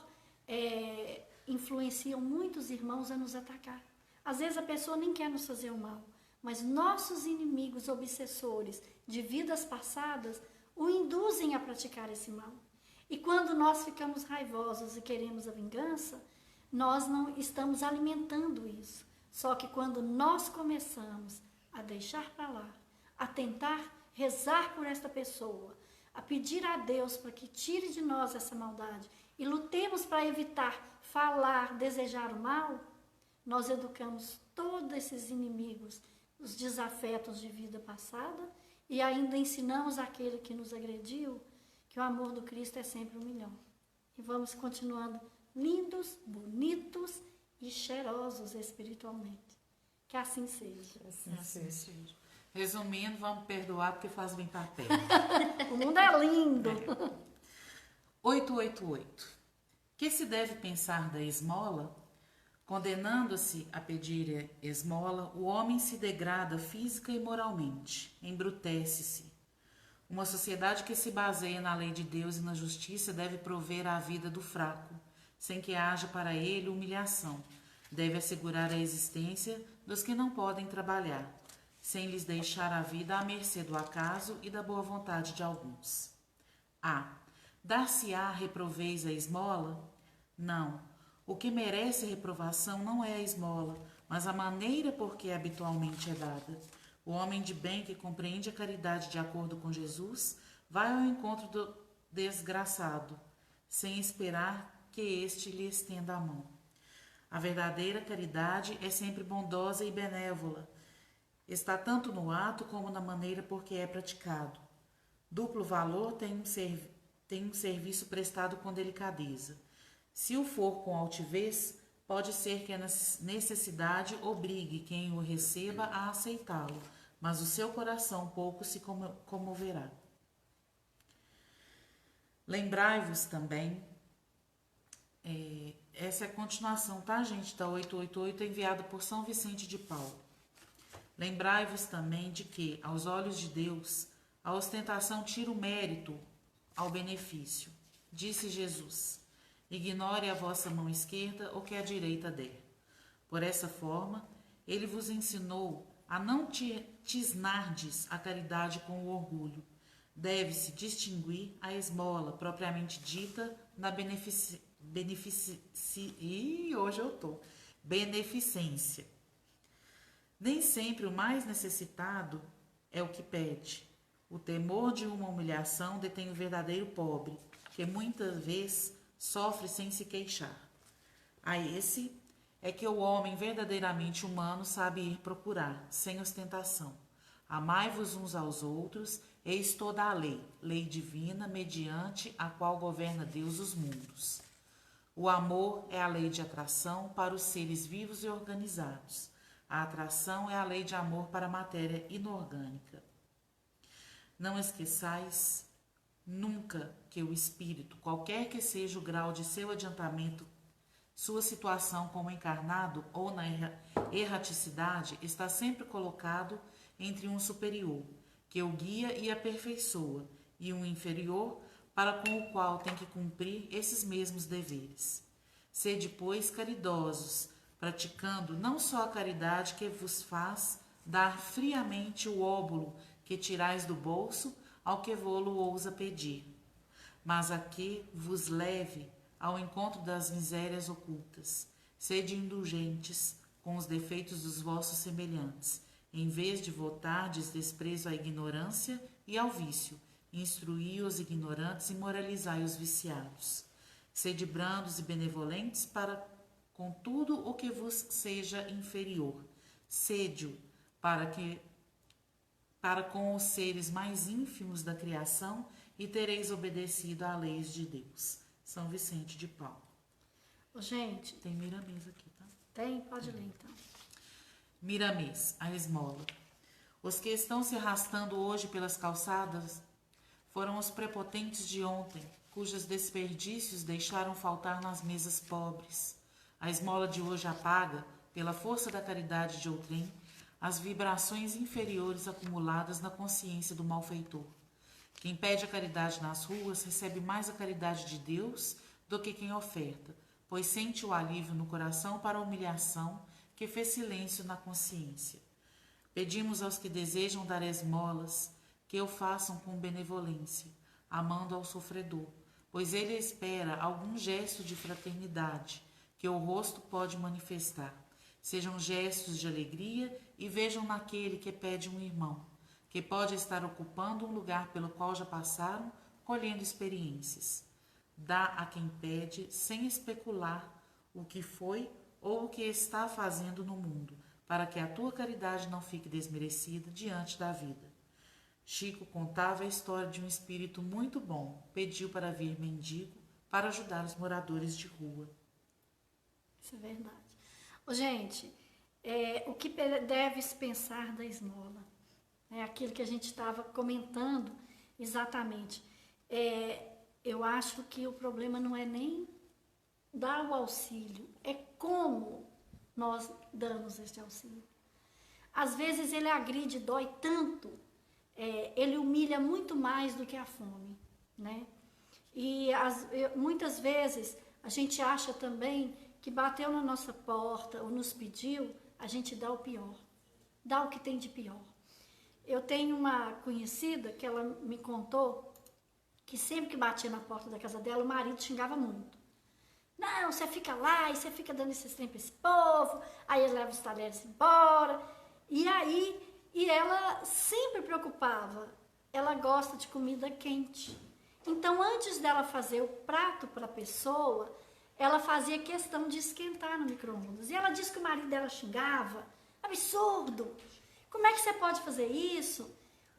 influenciam muitos irmãos a nos atacar. Às vezes a pessoa nem quer nos fazer o mal, mas nossos inimigos obsessores de vidas passadas o induzem a praticar esse mal. E quando nós ficamos raivosos e queremos a vingança, nós não estamos alimentando isso. Só que quando nós começamos a deixar para lá, a tentar rezar por esta pessoa, a pedir a Deus para que tire de nós essa maldade e lutemos para evitar falar, desejar o mal, nós educamos todos esses inimigos, os desafetos de vida passada, e ainda ensinamos aquele que nos agrediu que o amor do Cristo é sempre o melhor. E vamos continuando lindos, bonitos e cheirosos espiritualmente. Que assim seja. Assim seja. Resumindo, vamos perdoar porque faz bem para a terra. O mundo é lindo. 888. Que se deve pensar da esmola? Condenando-se a pedir esmola, o homem se degrada física e moralmente, embrutece-se. Uma sociedade que se baseia na lei de Deus e na justiça deve prover a vida do fraco, sem que haja para ele humilhação. Deve assegurar a existência dos que não podem trabalhar, sem lhes deixar a vida à mercê do acaso e da boa vontade de alguns. A. Dar-se-á reproveis a esmola? Não. O que merece reprovação não é a esmola, mas a maneira por que habitualmente é dada. O homem de bem que compreende a caridade de acordo com Jesus vai ao encontro do desgraçado, sem esperar que este lhe estenda a mão. A verdadeira caridade é sempre bondosa e benévola. Está tanto no ato como na maneira por que é praticado. Duplo valor tem um serviço prestado com delicadeza. Se o for com altivez, pode ser que a necessidade obrigue quem o receba a aceitá-lo, mas o seu coração pouco se comoverá. Lembrai-vos também, essa é a continuação, tá, gente, da 888, enviada por São Vicente de Paulo. Lembrai-vos também de que, aos olhos de Deus, a ostentação tira o mérito ao benefício. Disse Jesus: ignore a vossa mão esquerda o que a direita der. Por essa forma, ele vos ensinou a não tisnardes a caridade com o orgulho. Deve-se distinguir a esmola propriamente dita na beneficência. Nem sempre o mais necessitado é o que pede. O temor de uma humilhação detém o verdadeiro pobre, que muitas vezes sofre sem se queixar. A esse é que o homem verdadeiramente humano sabe ir procurar, sem ostentação. Amai-vos uns aos outros, eis toda a lei, lei divina, mediante a qual governa Deus os mundos. O amor é a lei de atração para os seres vivos e organizados. A atração é a lei de amor para a matéria inorgânica. Não esqueçais nunca que o espírito, qualquer que seja o grau de seu adiantamento, sua situação como encarnado ou na erraticidade, está sempre colocado entre um superior, que o guia e aperfeiçoa, e um inferior, para com o qual tem que cumprir esses mesmos deveres. Sede, pois, caridosos, praticando não só a caridade que vos faz dar friamente o óbolo que tirais do bolso ao que vô-lo ousa pedir, mas a que vos leve ao encontro das misérias ocultas. Sede indulgentes com os defeitos dos vossos semelhantes, em vez de votardes desprezo à ignorância e ao vício. Instruí os ignorantes e moralizai os viciados. Sede brandos e benevolentes para com tudo o que vos seja inferior. Sede-o para com os seres mais ínfimos da criação e tereis obedecido à lei de Deus. São Vicente de Paulo. Gente, tem Miramês aqui, tá? Tem? Pode ler então. Miramês, a esmola. Os que estão se arrastando hoje pelas calçadas foram os prepotentes de ontem, cujos desperdícios deixaram faltar nas mesas pobres. A esmola de hoje apaga, pela força da caridade de outrem, as vibrações inferiores acumuladas na consciência do malfeitor. Quem pede a caridade nas ruas recebe mais a caridade de Deus do que quem oferta, pois sente o alívio no coração para a humilhação que fez silêncio na consciência. Pedimos aos que desejam dar esmolas que o façam com benevolência, amando ao sofredor, pois ele espera algum gesto de fraternidade que o rosto pode manifestar. Sejam gestos de alegria e vejam naquele que pede um irmão, que pode estar ocupando um lugar pelo qual já passaram, colhendo experiências. Dá a quem pede, sem especular o que foi ou o que está fazendo no mundo, para que a tua caridade não fique desmerecida diante da vida. Chico contava a história de um espírito muito bom, pediu para vir mendigo para ajudar os moradores de rua. Isso é verdade. Gente, o que deves pensar da esmola? É aquilo que a gente estava comentando exatamente. Eu acho que o problema não é nem dar o auxílio, é como nós damos este auxílio. Às vezes ele agride, dói tanto, ele humilha muito mais do que a fome, né? E muitas vezes a gente acha também que bateu na nossa porta ou nos pediu, a gente dá o pior, dá o que tem de pior. Eu tenho uma conhecida que ela me contou que sempre que batia na porta da casa dela, o marido xingava muito. Não, você fica lá e você fica dando esses trem para esse povo, aí ele leva os talheres embora. E ela sempre preocupava, ela gosta de comida quente. Então, antes dela fazer o prato para a pessoa, ela fazia questão de esquentar no micro-ondas. E ela disse que o marido dela xingava. Absurdo! Como é que você pode fazer isso?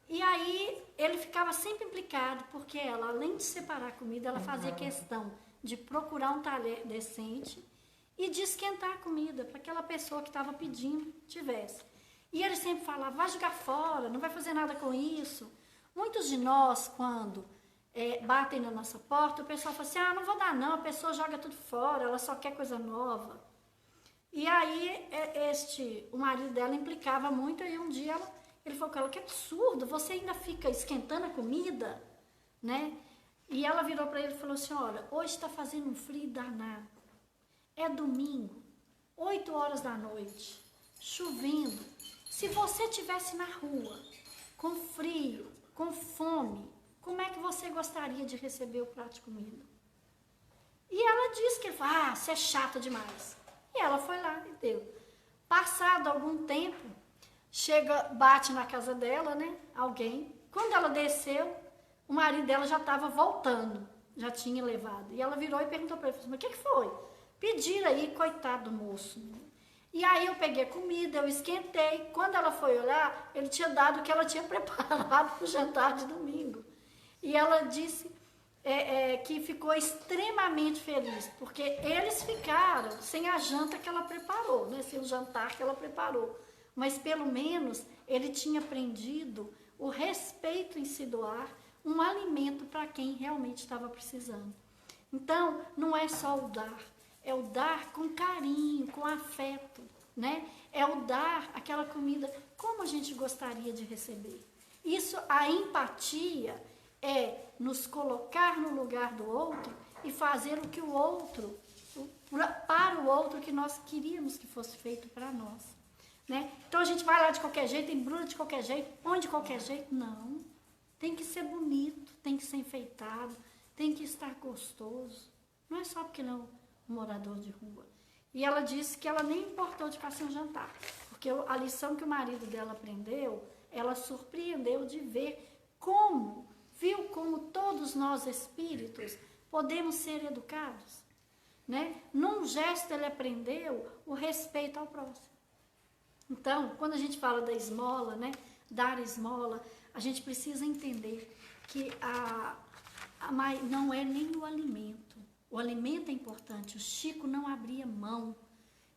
E aí ele ficava sempre implicado, porque ela, além de separar a comida, ela fazia questão de procurar um talher decente e de esquentar a comida para aquela pessoa que estava pedindo tivesse. E ele sempre falava, vai jogar fora, não vai fazer nada com isso. Muitos de nós, quando batem na nossa porta, o pessoal fala assim, não vou dar não, a pessoa joga tudo fora, ela só quer coisa nova. E aí o marido dela implicava muito, e um dia ele falou com ela, que absurdo, você ainda fica esquentando a comida, né? E ela virou para ele e falou assim, olha, hoje está fazendo um frio danado, é domingo, 8 horas da noite, chovendo, se você estivesse na rua, com frio, com fome, como é que você gostaria de receber o prato de comida? E ela disse que ele falou, você é chata demais. E ela foi lá e deu. Passado algum tempo, bate na casa dela, né? Alguém. Quando ela desceu, o marido dela já estava voltando, já tinha levado. E ela virou e perguntou para ele, mas o que foi? Pediram aí, coitado do moço. E aí eu peguei comida, eu esquentei. Quando ela foi olhar, ele tinha dado o que ela tinha preparado para o jantar de domingo. E ela disse que ficou extremamente feliz, porque eles ficaram sem a janta que ela preparou, né? Sem o jantar que ela preparou. Mas pelo menos ele tinha aprendido o respeito em se doar um alimento para quem realmente estava precisando. Então, não é só o dar, é o dar com carinho, com afeto, né? É o dar aquela comida como a gente gostaria de receber. Isso, a empatia é nos colocar no lugar do outro e fazer o que o outro, para o outro que nós queríamos que fosse feito para nós, né? Então a gente vai lá de qualquer jeito, embrulha de qualquer jeito, põe de qualquer jeito, não. Tem que ser bonito, tem que ser enfeitado, tem que estar gostoso. Não é só porque não é um morador de rua. E ela disse que ela nem importou de fazer um jantar, porque a lição que o marido dela aprendeu, ela surpreendeu de ver viu como todos nós espíritos podemos ser educados, né? Num gesto ele aprendeu o respeito ao próximo. Então, quando a gente fala da esmola, né, dar esmola, a gente precisa entender que não é nem o alimento. O alimento é importante. O Chico não abria mão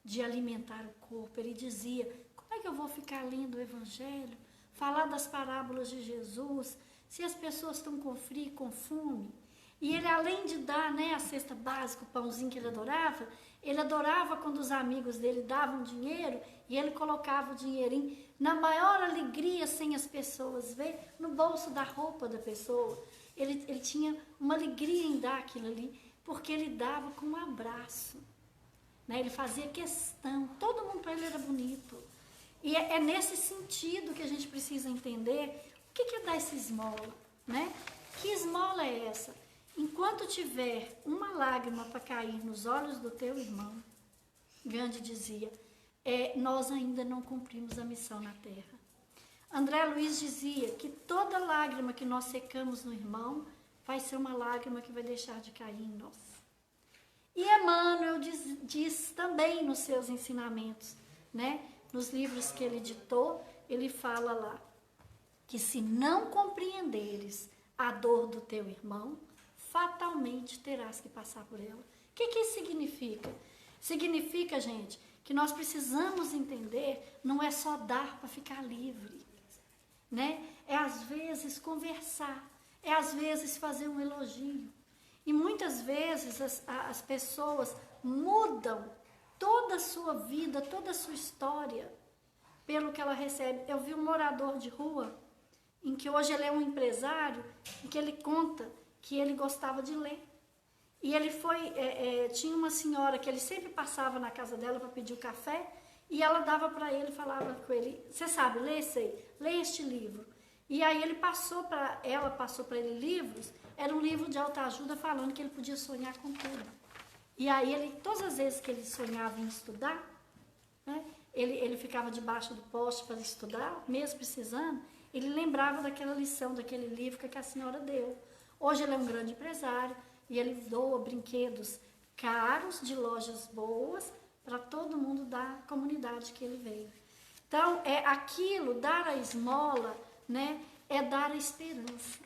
de alimentar o corpo. Ele dizia, como é que eu vou ficar lendo o Evangelho, falar das parábolas de Jesus, se as pessoas estão com frio, com fome? E ele, além de dar, né, a cesta básica, o pãozinho que ele adorava quando os amigos dele davam dinheiro e ele colocava o dinheirinho na maior alegria, sem as pessoas ver, no bolso da roupa da pessoa. Ele tinha uma alegria em dar aquilo ali, porque ele dava com um abraço, né? Ele fazia questão, todo mundo para ele era bonito. E é nesse sentido que a gente precisa entender o que é dar essa esmola, né? Que esmola é essa? Enquanto tiver uma lágrima para cair nos olhos do teu irmão, Gandhi dizia, nós ainda não cumprimos a missão na Terra. André Luiz dizia que toda lágrima que nós secamos no irmão vai ser uma lágrima que vai deixar de cair em nós. E Emmanuel diz também nos seus ensinamentos, né? Nos livros que ele ditou, ele fala lá que se não compreenderes a dor do teu irmão, fatalmente terás que passar por ela. O que isso significa? Significa, gente, que nós precisamos entender, não é só dar para ficar livre, né? É às vezes conversar, é às vezes fazer um elogio. E muitas vezes as pessoas mudam toda a sua vida, toda a sua história, pelo que ela recebe. Eu vi um morador de rua, em que hoje ele é um empresário, em que ele conta que ele gostava de ler. E ele tinha uma senhora que ele sempre passava na casa dela para pedir o café, e ela dava para ele, falava com ele, você sabe ler, lê este livro. E aí ela passou para ele livros, era um livro de autoajuda falando que ele podia sonhar com tudo. E aí todas as vezes que ele sonhava em estudar, né, ele ficava debaixo do poste para estudar, mesmo precisando, ele lembrava daquela lição, daquele livro que a senhora deu. Hoje ele é um grande empresário e ele doa brinquedos caros de lojas boas para todo mundo da comunidade que ele veio. Então, dar a esmola, né, é dar a esperança.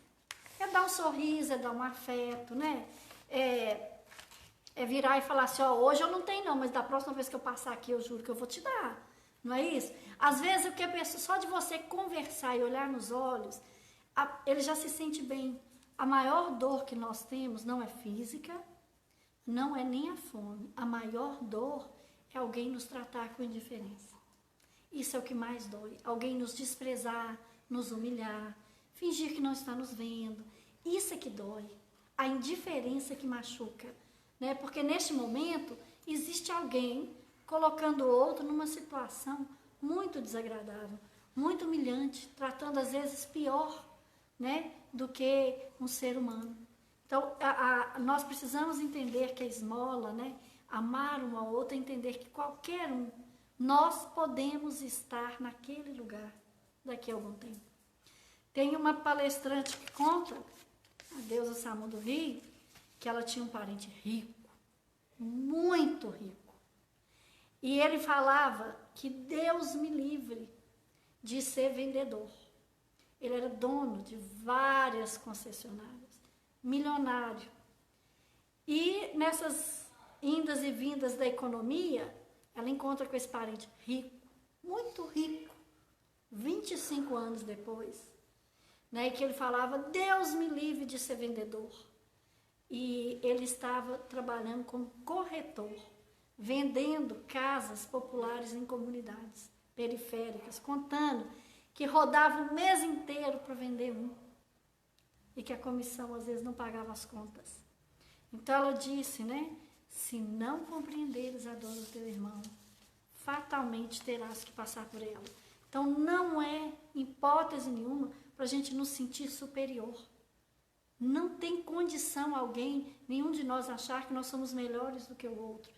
É dar um sorriso, é dar um afeto, né? É virar e falar assim, hoje eu não tenho não, mas da próxima vez que eu passar aqui eu juro que eu vou te dar. Não é isso? Às vezes, só de você conversar e olhar nos olhos, ele já se sente bem. A maior dor que nós temos não é física, não é nem a fome. A maior dor é alguém nos tratar com indiferença. Isso é o que mais dói. Alguém nos desprezar, nos humilhar, fingir que não está nos vendo. Isso é que dói. A indiferença que machuca, né? Porque neste momento existe alguém colocando o outro numa situação muito desagradável, muito humilhante, tratando às vezes pior, né, do que um ser humano. Então, nós precisamos entender que a esmola, né, amar um ao outro, é entender que qualquer um, nós podemos estar naquele lugar daqui a algum tempo. Tem uma palestrante que conta, a deusa Sammu do Rio, que ela tinha um parente rico, muito rico. E ele falava que Deus me livre de ser vendedor. Ele era dono de várias concessionárias, milionário. E nessas indas e vindas da economia, ela encontra com esse parente rico, muito rico, 25 anos depois, né, e que ele falava, Deus me livre de ser vendedor. E ele estava trabalhando como corretor, vendendo casas populares em comunidades periféricas, contando que rodava o mês inteiro para vender um e que a comissão às vezes não pagava as contas. Então ela disse, né, se não compreenderes a dor do teu irmão, fatalmente terás que passar por ela. Então não é hipótese nenhuma para a gente nos sentir superior. Não tem condição alguém, nenhum de nós achar que nós somos melhores do que o outro.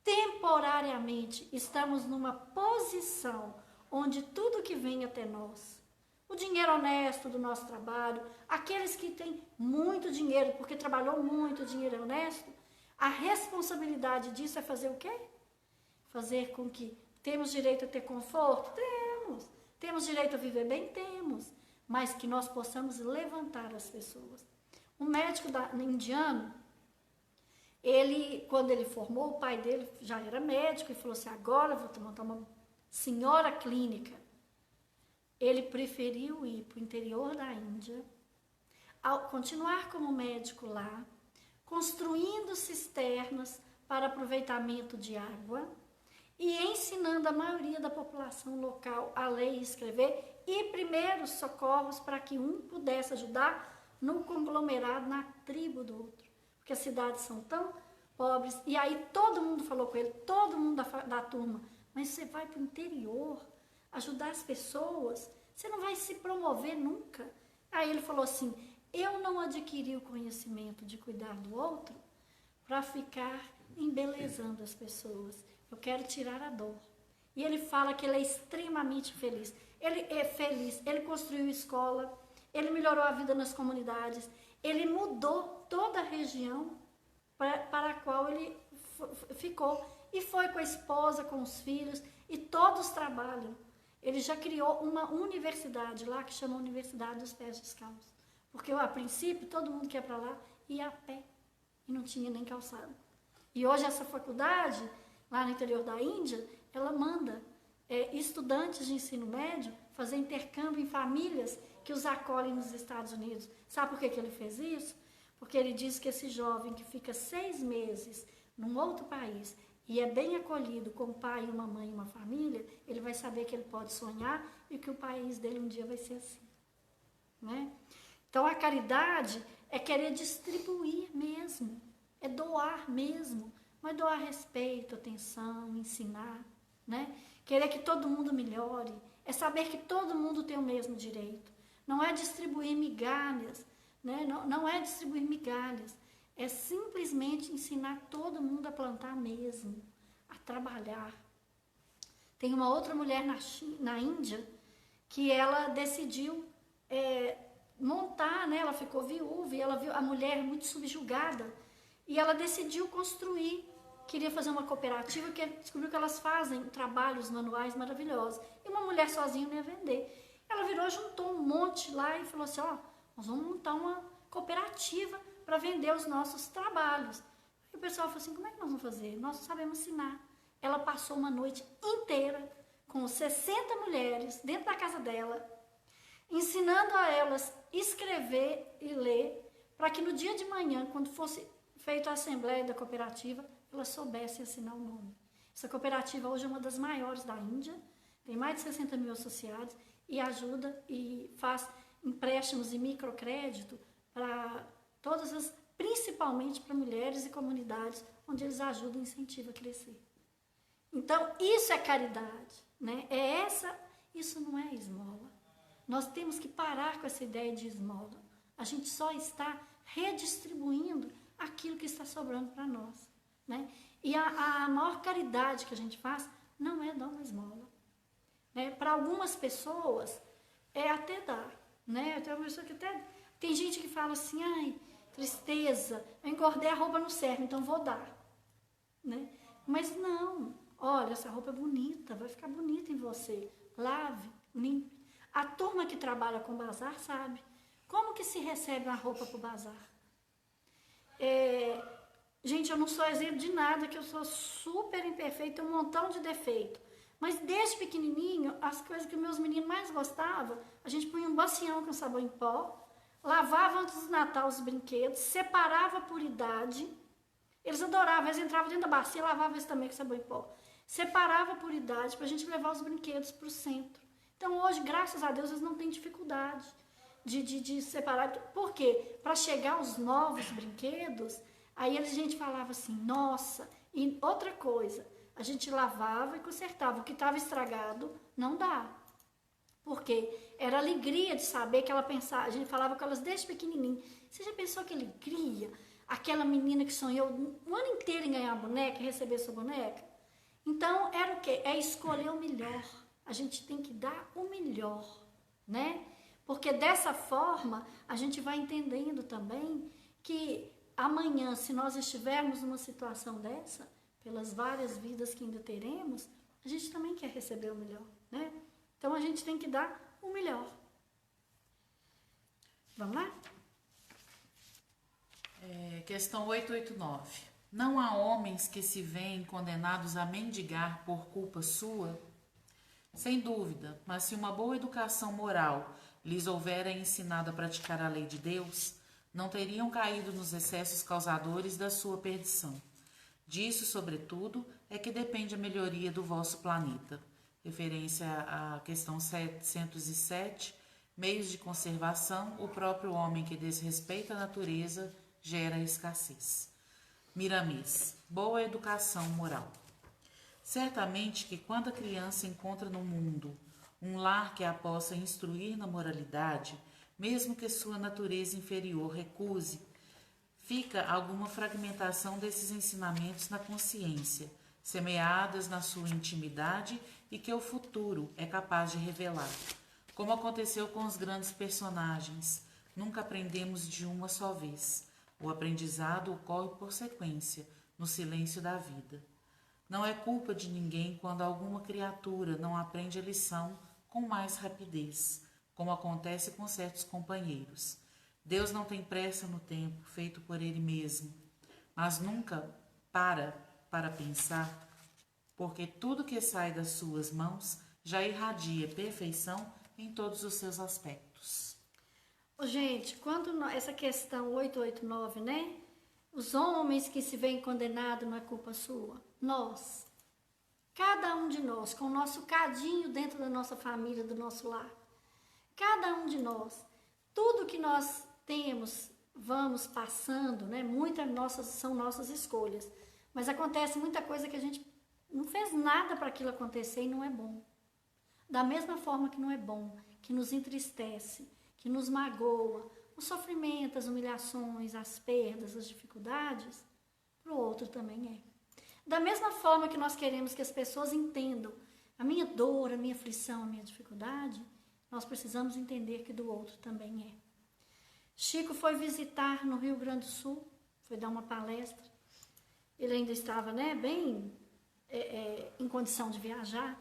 Temporariamente estamos numa posição onde tudo que vem até nós, o dinheiro honesto do nosso trabalho, aqueles que têm muito dinheiro, porque trabalhou muito, o dinheiro é honesto, a responsabilidade disso é fazer o quê? Fazer com que temos direito a ter conforto? Temos. Temos direito a viver bem? Temos. Mas que nós possamos levantar as pessoas. Um médico indiano, quando ele formou, o pai dele já era médico e falou assim, agora eu vou montar uma senhora clínica. Ele preferiu ir para o interior da Índia, continuar como médico lá, construindo cisternas para aproveitamento de água e ensinando a maioria da população local a ler e escrever e primeiros socorros para que um pudesse ajudar no conglomerado, na tribo do outro. Porque as cidades são tão pobres. E aí todo mundo falou com ele, todo mundo da turma, mas você vai para o interior ajudar as pessoas, você não vai se promover nunca. Aí ele falou assim, eu não adquiri o conhecimento de cuidar do outro para ficar embelezando as pessoas. Eu quero tirar a dor. E ele fala que ele é extremamente feliz. Ele é feliz, ele construiu escola, ele melhorou a vida nas comunidades, ele mudou toda a região para a qual ele ficou. E foi com a esposa, com os filhos, e todos trabalham. Ele já criou uma universidade lá, que chama Universidade dos Pés Descalços. Porque a princípio, todo mundo que ia para lá ia a pé, e não tinha nem calçado. E hoje essa faculdade, lá no interior da Índia, ela manda estudantes de ensino médio fazer intercâmbio em famílias que os acolhem nos Estados Unidos. Sabe por que ele fez isso? Porque ele diz que esse jovem que fica 6 meses num outro país e é bem acolhido com um pai, uma mãe e uma família, ele vai saber que ele pode sonhar e que o país dele um dia vai ser assim. Né? Então a caridade é querer distribuir mesmo, é doar mesmo, não é doar respeito, atenção, ensinar, né? Querer que todo mundo melhore, é saber que todo mundo tem o mesmo direito. Não é distribuir migalhas, né? Não é distribuir migalhas, é simplesmente ensinar todo mundo a plantar mesmo, a trabalhar. Tem uma outra mulher na Índia que ela decidiu montar, né? Ela ficou viúva e ela viu a mulher muito subjugada e ela decidiu construir, queria fazer uma cooperativa, que descobriu que elas fazem trabalhos manuais maravilhosos. E uma mulher sozinha não ia vender. Ela virou, juntou um monte lá e falou assim, nós vamos montar uma cooperativa para vender os nossos trabalhos. E o pessoal falou assim, como é que nós vamos fazer? Nós não sabemos ensinar. Ela passou uma noite inteira com 60 mulheres dentro da casa dela, ensinando a elas escrever e ler, para que no dia de manhã, quando fosse feita a assembleia da cooperativa, elas soubessem assinar o nome. Essa cooperativa hoje é uma das maiores da Índia, tem mais de 60 mil associados e ajuda e faz empréstimos e microcrédito para todas principalmente para mulheres e comunidades, onde eles ajudam e incentivam a crescer. Então, isso é caridade, né? Isso não é esmola. Nós temos que parar com essa ideia de esmola. A gente só está redistribuindo aquilo que está sobrando para nós, né? E a maior caridade que a gente faz não é dar uma esmola, né? Para algumas pessoas é até dar, né? Tem uma pessoa que tem gente que fala assim, ai, tristeza, eu engordei, a roupa não serve, então vou dar. né? Mas não, olha, essa roupa é bonita, vai ficar bonita em você. Lave, limpe. A turma que trabalha com bazar sabe como que se recebe uma roupa para o bazar. Gente, eu não sou exemplo de nada, que eu sou super imperfeita, um montão de defeito. Mas desde pequenininho, as coisas que meus meninos mais gostavam, a gente punha um bacião com sabão em pó, lavava antes do Natal os brinquedos, separava por idade. Eles adoravam, eles entravam dentro da bacia e lavavam isso também com sabão em pó. Separava por idade para a gente levar os brinquedos para o centro. Então hoje, graças a Deus, eles não têm dificuldade de separar. Por quê? Para chegar os novos brinquedos, aí a gente falava assim, nossa, e outra coisa, a gente lavava e consertava. O que estava estragado, não dá. Porque era alegria de saber que ela pensava, a gente falava com elas desde pequenininho. Você já pensou que alegria? Aquela menina que sonhou o ano inteiro em ganhar a boneca, receber sua boneca? Então, era o quê? É escolher o melhor. A gente tem que dar o melhor, né? Porque dessa forma, a gente vai entendendo também que amanhã, se nós estivermos numa situação dessa, pelas várias vidas que ainda teremos, a gente também quer receber o melhor, né? Então, a gente tem que dar o melhor. Vamos lá? Questão 889. Não há homens que se veem condenados a mendigar por culpa sua? Sem dúvida, mas se uma boa educação moral lhes houvera ensinado a praticar a lei de Deus, não teriam caído nos excessos causadores da sua perdição. Disso, sobretudo, é que depende a melhoria do vosso planeta. Referência à questão 707, meios de conservação, o próprio homem que desrespeita a natureza gera escassez. Miramês, boa educação moral. Certamente que quando a criança encontra no mundo um lar que a possa instruir na moralidade, mesmo que sua natureza inferior recuse, fica alguma fragmentação desses ensinamentos na consciência, semeadas na sua intimidade e que o futuro é capaz de revelar. Como aconteceu com os grandes personagens, nunca aprendemos de uma só vez. O aprendizado ocorre por sequência, no silêncio da vida. Não é culpa de ninguém quando alguma criatura não aprende a lição com mais rapidez, como acontece com certos companheiros. Deus não tem pressa no tempo feito por Ele mesmo, mas nunca para pensar, porque tudo que sai das suas mãos já irradia perfeição em todos os seus aspectos. Gente, quando essa questão 889, né? Os homens que se veem condenados não é culpa sua. Nós, cada um de nós, com o nosso cadinho dentro da nossa família, do nosso lar, cada um de nós, tudo que nós temos, vamos passando, né? São nossas escolhas. Mas acontece muita coisa que a gente não fez nada para aquilo acontecer e não é bom. Da mesma forma que não é bom, que nos entristece, que nos magoa, o sofrimento, as humilhações, as perdas, as dificuldades, para o outro também é. Da mesma forma que nós queremos que as pessoas entendam a minha dor, a minha aflição, a minha dificuldade, nós precisamos entender que do outro também é. Chico foi visitar no Rio Grande do Sul, foi dar uma palestra. Ele ainda estava, né, bem em condição de viajar.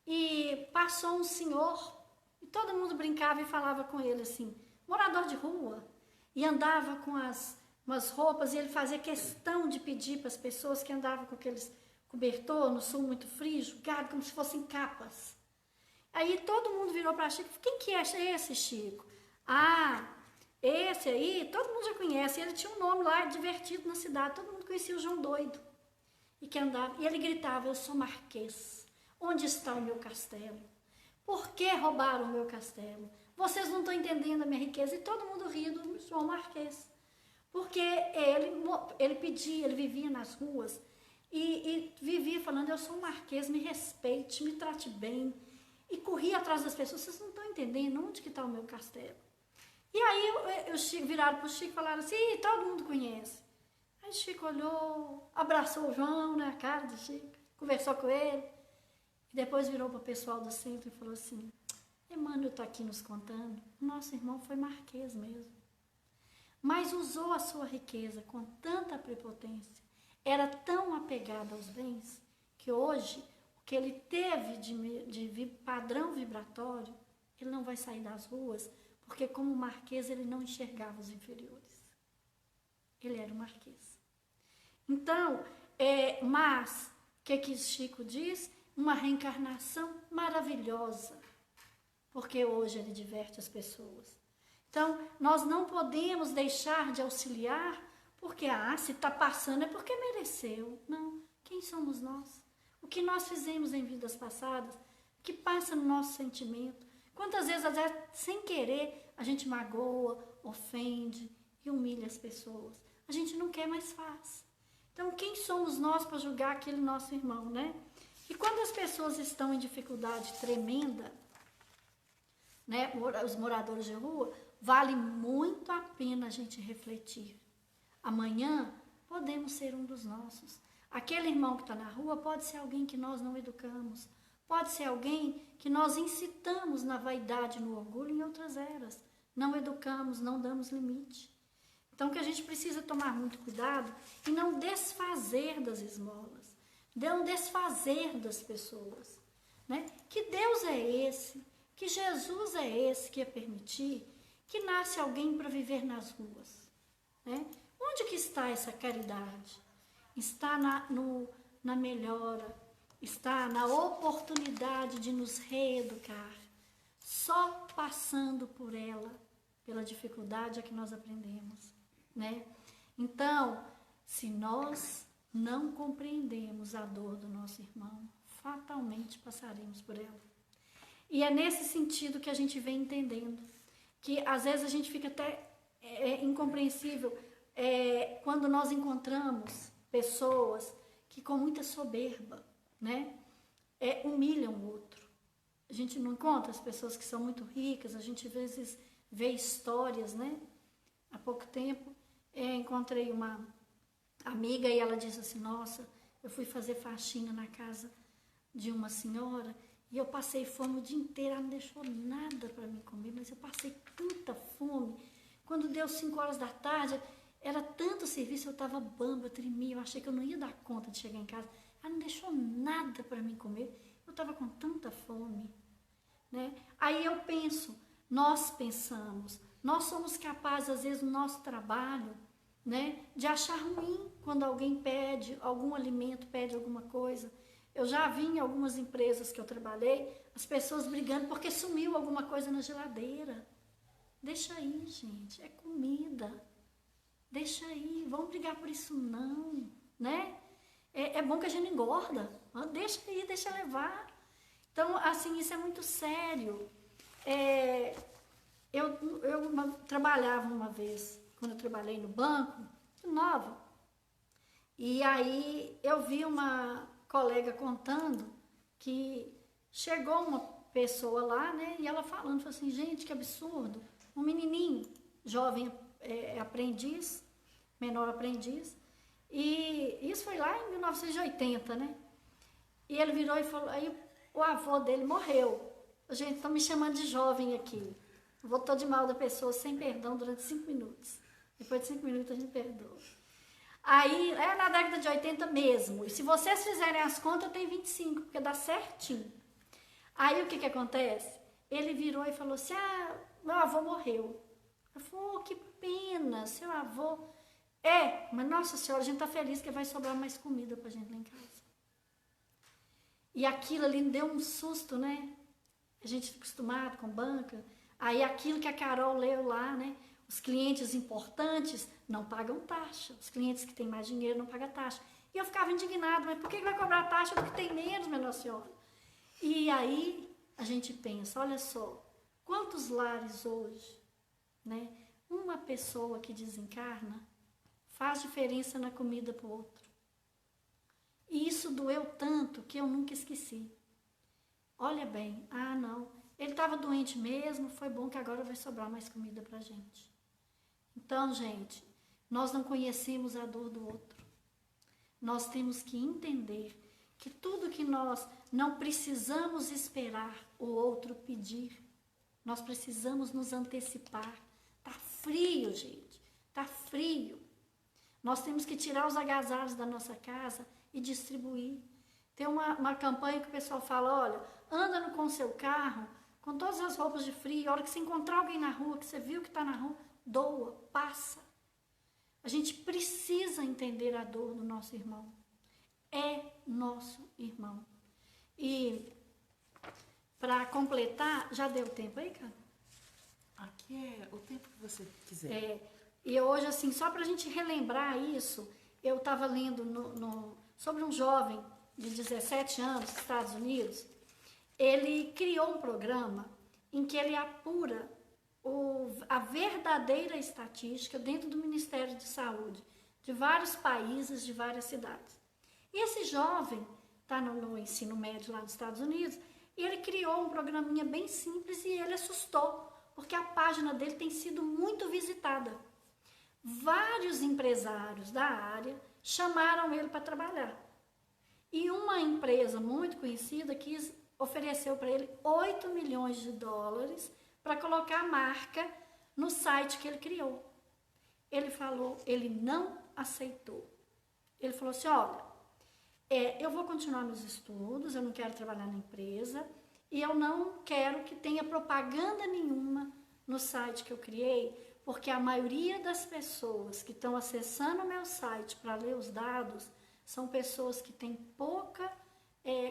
E passou um senhor, e todo mundo brincava e falava com ele assim, morador de rua, e andava com umas roupas, e ele fazia questão de pedir para as pessoas que andavam com aqueles cobertor no sul muito frio, jogado como se fossem capas. Aí todo mundo virou para Chico, quem que é esse, Chico? Ah, esse aí, todo mundo já conhece, ele tinha um nome lá divertido na cidade, todo mundo conhecia o João Doido, e que andava, e ele gritava, eu sou marquês, onde está o meu castelo? Por que roubaram o meu castelo? Vocês não estão entendendo a minha riqueza, e todo mundo ria do João Marquês, porque ele pedia, ele vivia nas ruas, e vivia falando, eu sou um marquês, me respeite, me trate bem, e corria atrás das pessoas, vocês não estão entendendo onde que está o meu castelo. E aí o Chico, viraram para o Chico e falaram assim, todo mundo conhece. Aí o Chico olhou, abraçou o João, né, a cara do Chico, conversou com ele, e depois virou para o pessoal do centro e falou assim, Emmanuel está aqui nos contando, o nosso irmão foi marquês mesmo, mas usou a sua riqueza com tanta prepotência, era tão apegado aos bens que hoje o que ele teve de padrão vibratório, ele não vai sair das ruas, porque como marquês ele não enxergava os inferiores. Ele era o marquês. Então, mas, o que Chico diz? Uma reencarnação maravilhosa, porque hoje ele diverte as pessoas. Então, nós não podemos deixar de auxiliar, porque, se está passando é porque mereceu. Não, quem somos nós? O que nós fizemos em vidas passadas, o que passa no nosso sentimento. Quantas vezes, até sem querer, a gente magoa, ofende e humilha as pessoas. A gente não quer, mas faz. Então, quem somos nós para julgar aquele nosso irmão, né? E quando as pessoas estão em dificuldade tremenda, né, os moradores de rua, vale muito a pena a gente refletir. Amanhã podemos ser um dos nossos. Aquele irmão que está na rua pode ser alguém que nós não educamos, pode ser alguém que nós incitamos na vaidade, no orgulho, em outras eras. Não educamos, não damos limite. Então, que a gente precisa tomar muito cuidado e não desfazer das esmolas, não desfazer das pessoas, né? Que Deus é esse, que Jesus é esse que ia permitir que nasce alguém para viver nas ruas, né? Onde que está essa caridade? Está na melhora, está na oportunidade de nos reeducar. Só passando por ela, pela dificuldade é que nós aprendemos, né? Então, se nós não compreendemos a dor do nosso irmão, fatalmente passaremos por ela. E é nesse sentido que a gente vem entendendo, que às vezes a gente fica até incompreensível quando nós encontramos pessoas que com muita soberba, né, humilham o outro. A gente não encontra as pessoas que são muito ricas, a gente às vezes vê histórias, né? Há pouco tempo encontrei uma amiga e ela disse assim, nossa, eu fui fazer faxina na casa de uma senhora e eu passei fome o dia inteiro, ela não deixou nada para mim comer, mas eu passei tanta fome. Quando deu 5 horas da tarde, era tanto serviço, eu estava bamba, eu tremia, eu achei que eu não ia dar conta de chegar em casa. Ela não deixou nada para mim comer, eu estava com tanta fome, né? Aí eu penso, nós pensamos, nós somos capazes, às vezes, no nosso trabalho, né, de achar ruim quando alguém pede algum alimento, pede alguma coisa. Eu já vi em algumas empresas que eu trabalhei, as pessoas brigando porque sumiu alguma coisa na geladeira. Deixa aí, gente, é comida. Deixa aí, vamos brigar por isso não, né? É bom que a gente engorda, deixa aí, deixa levar. Então, assim, isso é muito sério. Eu trabalhava uma vez, quando eu trabalhei no banco, nova, e aí eu vi uma colega contando que chegou uma pessoa lá, né, e ela falando assim, gente, que absurdo, um menininho, jovem aprendiz, menor aprendiz, e isso foi lá em 1980, né, e ele virou e falou, aí o avô dele morreu, gente, estão me chamando de jovem aqui, vou todo de mal da pessoa sem perdão durante 5 minutos. Depois de 5 minutos a gente perdoa. Aí, na década de 80 mesmo. E se vocês fizerem as contas, tem 25, porque dá certinho. Aí, o que acontece? Ele virou e falou assim, meu avô morreu. Eu falei, que pena, seu avô. Mas nossa senhora, a gente tá feliz que vai sobrar mais comida pra gente lá em casa. E aquilo ali me deu um susto, né? A gente tá acostumado com banca. Aí, aquilo que a Carol leu lá, né? Os clientes importantes não pagam taxa. Os clientes que têm mais dinheiro não pagam taxa. E eu ficava indignada, mas por que vai cobrar taxa do que tem menos, minha Nossa Senhora? E aí a gente pensa, olha só, quantos lares hoje, né? Uma pessoa que desencarna faz diferença na comida para o outro. E isso doeu tanto que eu nunca esqueci. Olha bem, não, ele estava doente mesmo, foi bom que agora vai sobrar mais comida para a gente. Então, gente, nós não conhecemos a dor do outro. Nós temos que entender que tudo que nós não precisamos esperar o outro pedir, nós precisamos nos antecipar. Tá frio, gente, tá frio. Nós temos que tirar os agasalhos da nossa casa e distribuir. Tem uma campanha que o pessoal fala, olha, anda com o seu carro, com todas as roupas de frio, a hora que você encontrar alguém na rua, que você viu que está na rua, doa, passa. A gente precisa entender a dor do nosso irmão. É nosso irmão. E para completar, já deu tempo aí, cara? Aqui é o tempo que você quiser. E hoje, assim, só para a gente relembrar isso, eu estava lendo sobre um jovem de 17 anos, nos Estados Unidos. Ele criou um programa em que ele apura a verdadeira estatística dentro do Ministério de Saúde, de vários países, de várias cidades. E esse jovem está no ensino médio lá nos Estados Unidos, e ele criou um programinha bem simples e ele assustou, porque a página dele tem sido muito visitada. Vários empresários da área chamaram ele para trabalhar. E uma empresa muito conhecida ofereceu para ele 8 milhões de dólares para colocar a marca no site que ele criou. Ele não aceitou. Ele falou assim, olha, eu vou continuar meus estudos, eu não quero trabalhar na empresa e eu não quero que tenha propaganda nenhuma no site que eu criei, porque a maioria das pessoas que estão acessando o meu site para ler os dados são pessoas que têm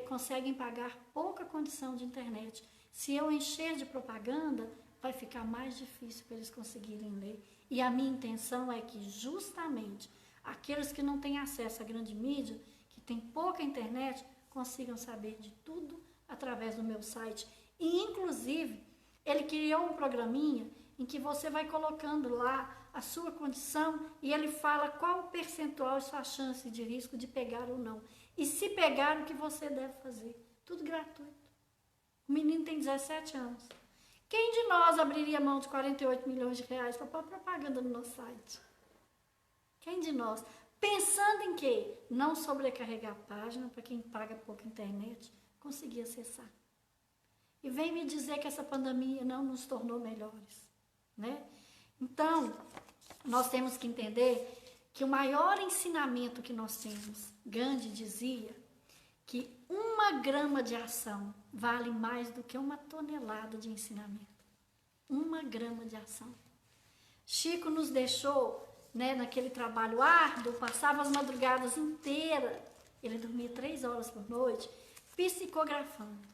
conseguem pagar pouca condição de internet. Se eu encher de propaganda, vai ficar mais difícil para eles conseguirem ler. E a minha intenção é que justamente aqueles que não têm acesso à grande mídia, que têm pouca internet, consigam saber de tudo através do meu site. E, inclusive, ele criou um programinha em que você vai colocando lá a sua condição e ele fala qual o percentual e sua chance de risco de pegar ou não. E se pegar, o que você deve fazer. Tudo gratuito. O menino tem 17 anos. Quem de nós abriria mão de 48 milhões de reais para pôr propaganda no nosso site? Quem de nós? Pensando em quê? Não sobrecarregar a página para quem paga pouca internet conseguir acessar. E vem me dizer que essa pandemia não nos tornou melhores, né? Então, nós temos que entender que o maior ensinamento que nós temos, Gandhi dizia que 1 grama de ação vale mais do que 1 tonelada de ensinamento. 1 grama de ação. Chico nos deixou, né, naquele trabalho árduo, passava as madrugadas inteiras, ele dormia 3 horas por noite, psicografando.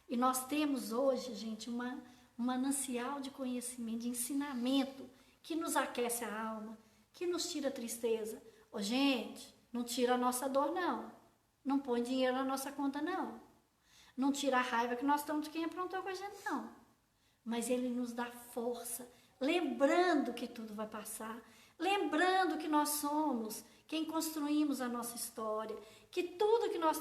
E nós temos hoje, gente, um manancial de conhecimento, de ensinamento, que nos aquece a alma, que nos tira a tristeza. Ô, gente, não tira a nossa dor, não. Não põe dinheiro na nossa conta, não. Não tira a raiva que nós estamos de quem aprontou com a gente, não. Mas ele nos dá força, lembrando que tudo vai passar, lembrando que nós somos quem construímos a nossa história, que tudo que nós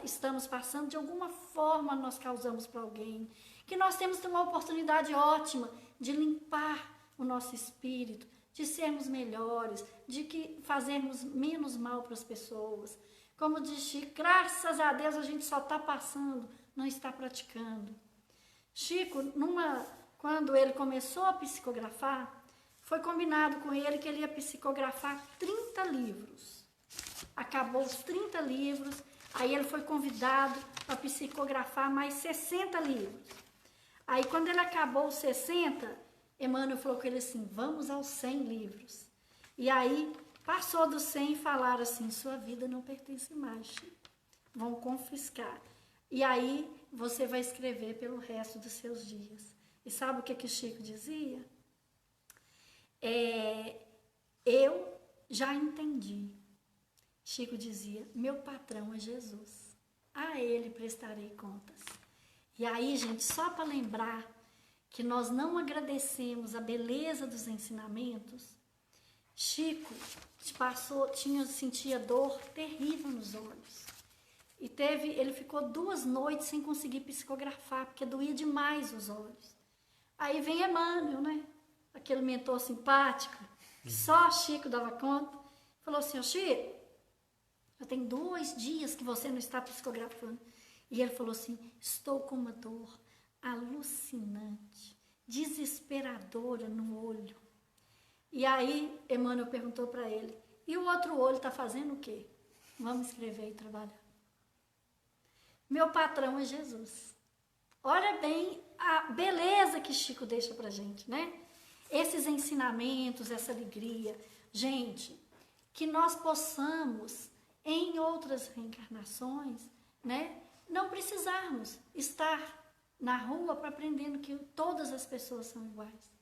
estamos passando, de alguma forma nós causamos para alguém, que nós temos uma oportunidade ótima de limpar o nosso espírito, de sermos melhores, de que fazermos menos mal para as pessoas. Como diz Chico, graças a Deus a gente só está passando, não está praticando. Chico, quando ele começou a psicografar, foi combinado com ele que ele ia psicografar 30 livros. Acabou os 30 livros, aí ele foi convidado para psicografar mais 60 livros. Aí quando ele acabou os 60, Emmanuel falou com ele assim, vamos aos 100 livros. E aí passou dos 100 e falaram assim, sua vida não pertence mais, Chico. Vão confiscar. E aí você vai escrever pelo resto dos seus dias. E sabe o que Chico dizia? Eu já entendi. Chico dizia, meu patrão é Jesus. A ele prestarei contas. E aí, gente, só para lembrar que nós não agradecemos a beleza dos ensinamentos, Chico sentia dor terrível nos olhos. E ele ficou 2 noites sem conseguir psicografar, porque doía demais os olhos. Aí vem Emmanuel, né? Aquele mentor simpático, que só Chico dava conta, falou assim, Chico, já tem 2 dias que você não está psicografando. E ele falou assim, estou com uma dor alucinante, desesperadora no olho. E aí Emmanuel perguntou para ele, E o outro olho está fazendo o quê? Vamos escrever e trabalhar. Meu patrão é Jesus. Olha bem a beleza que Chico deixa pra gente, né? Esses ensinamentos, essa alegria. Gente, que nós possamos, em outras reencarnações, né, não precisarmos estar na rua para aprendendo que todas as pessoas são iguais.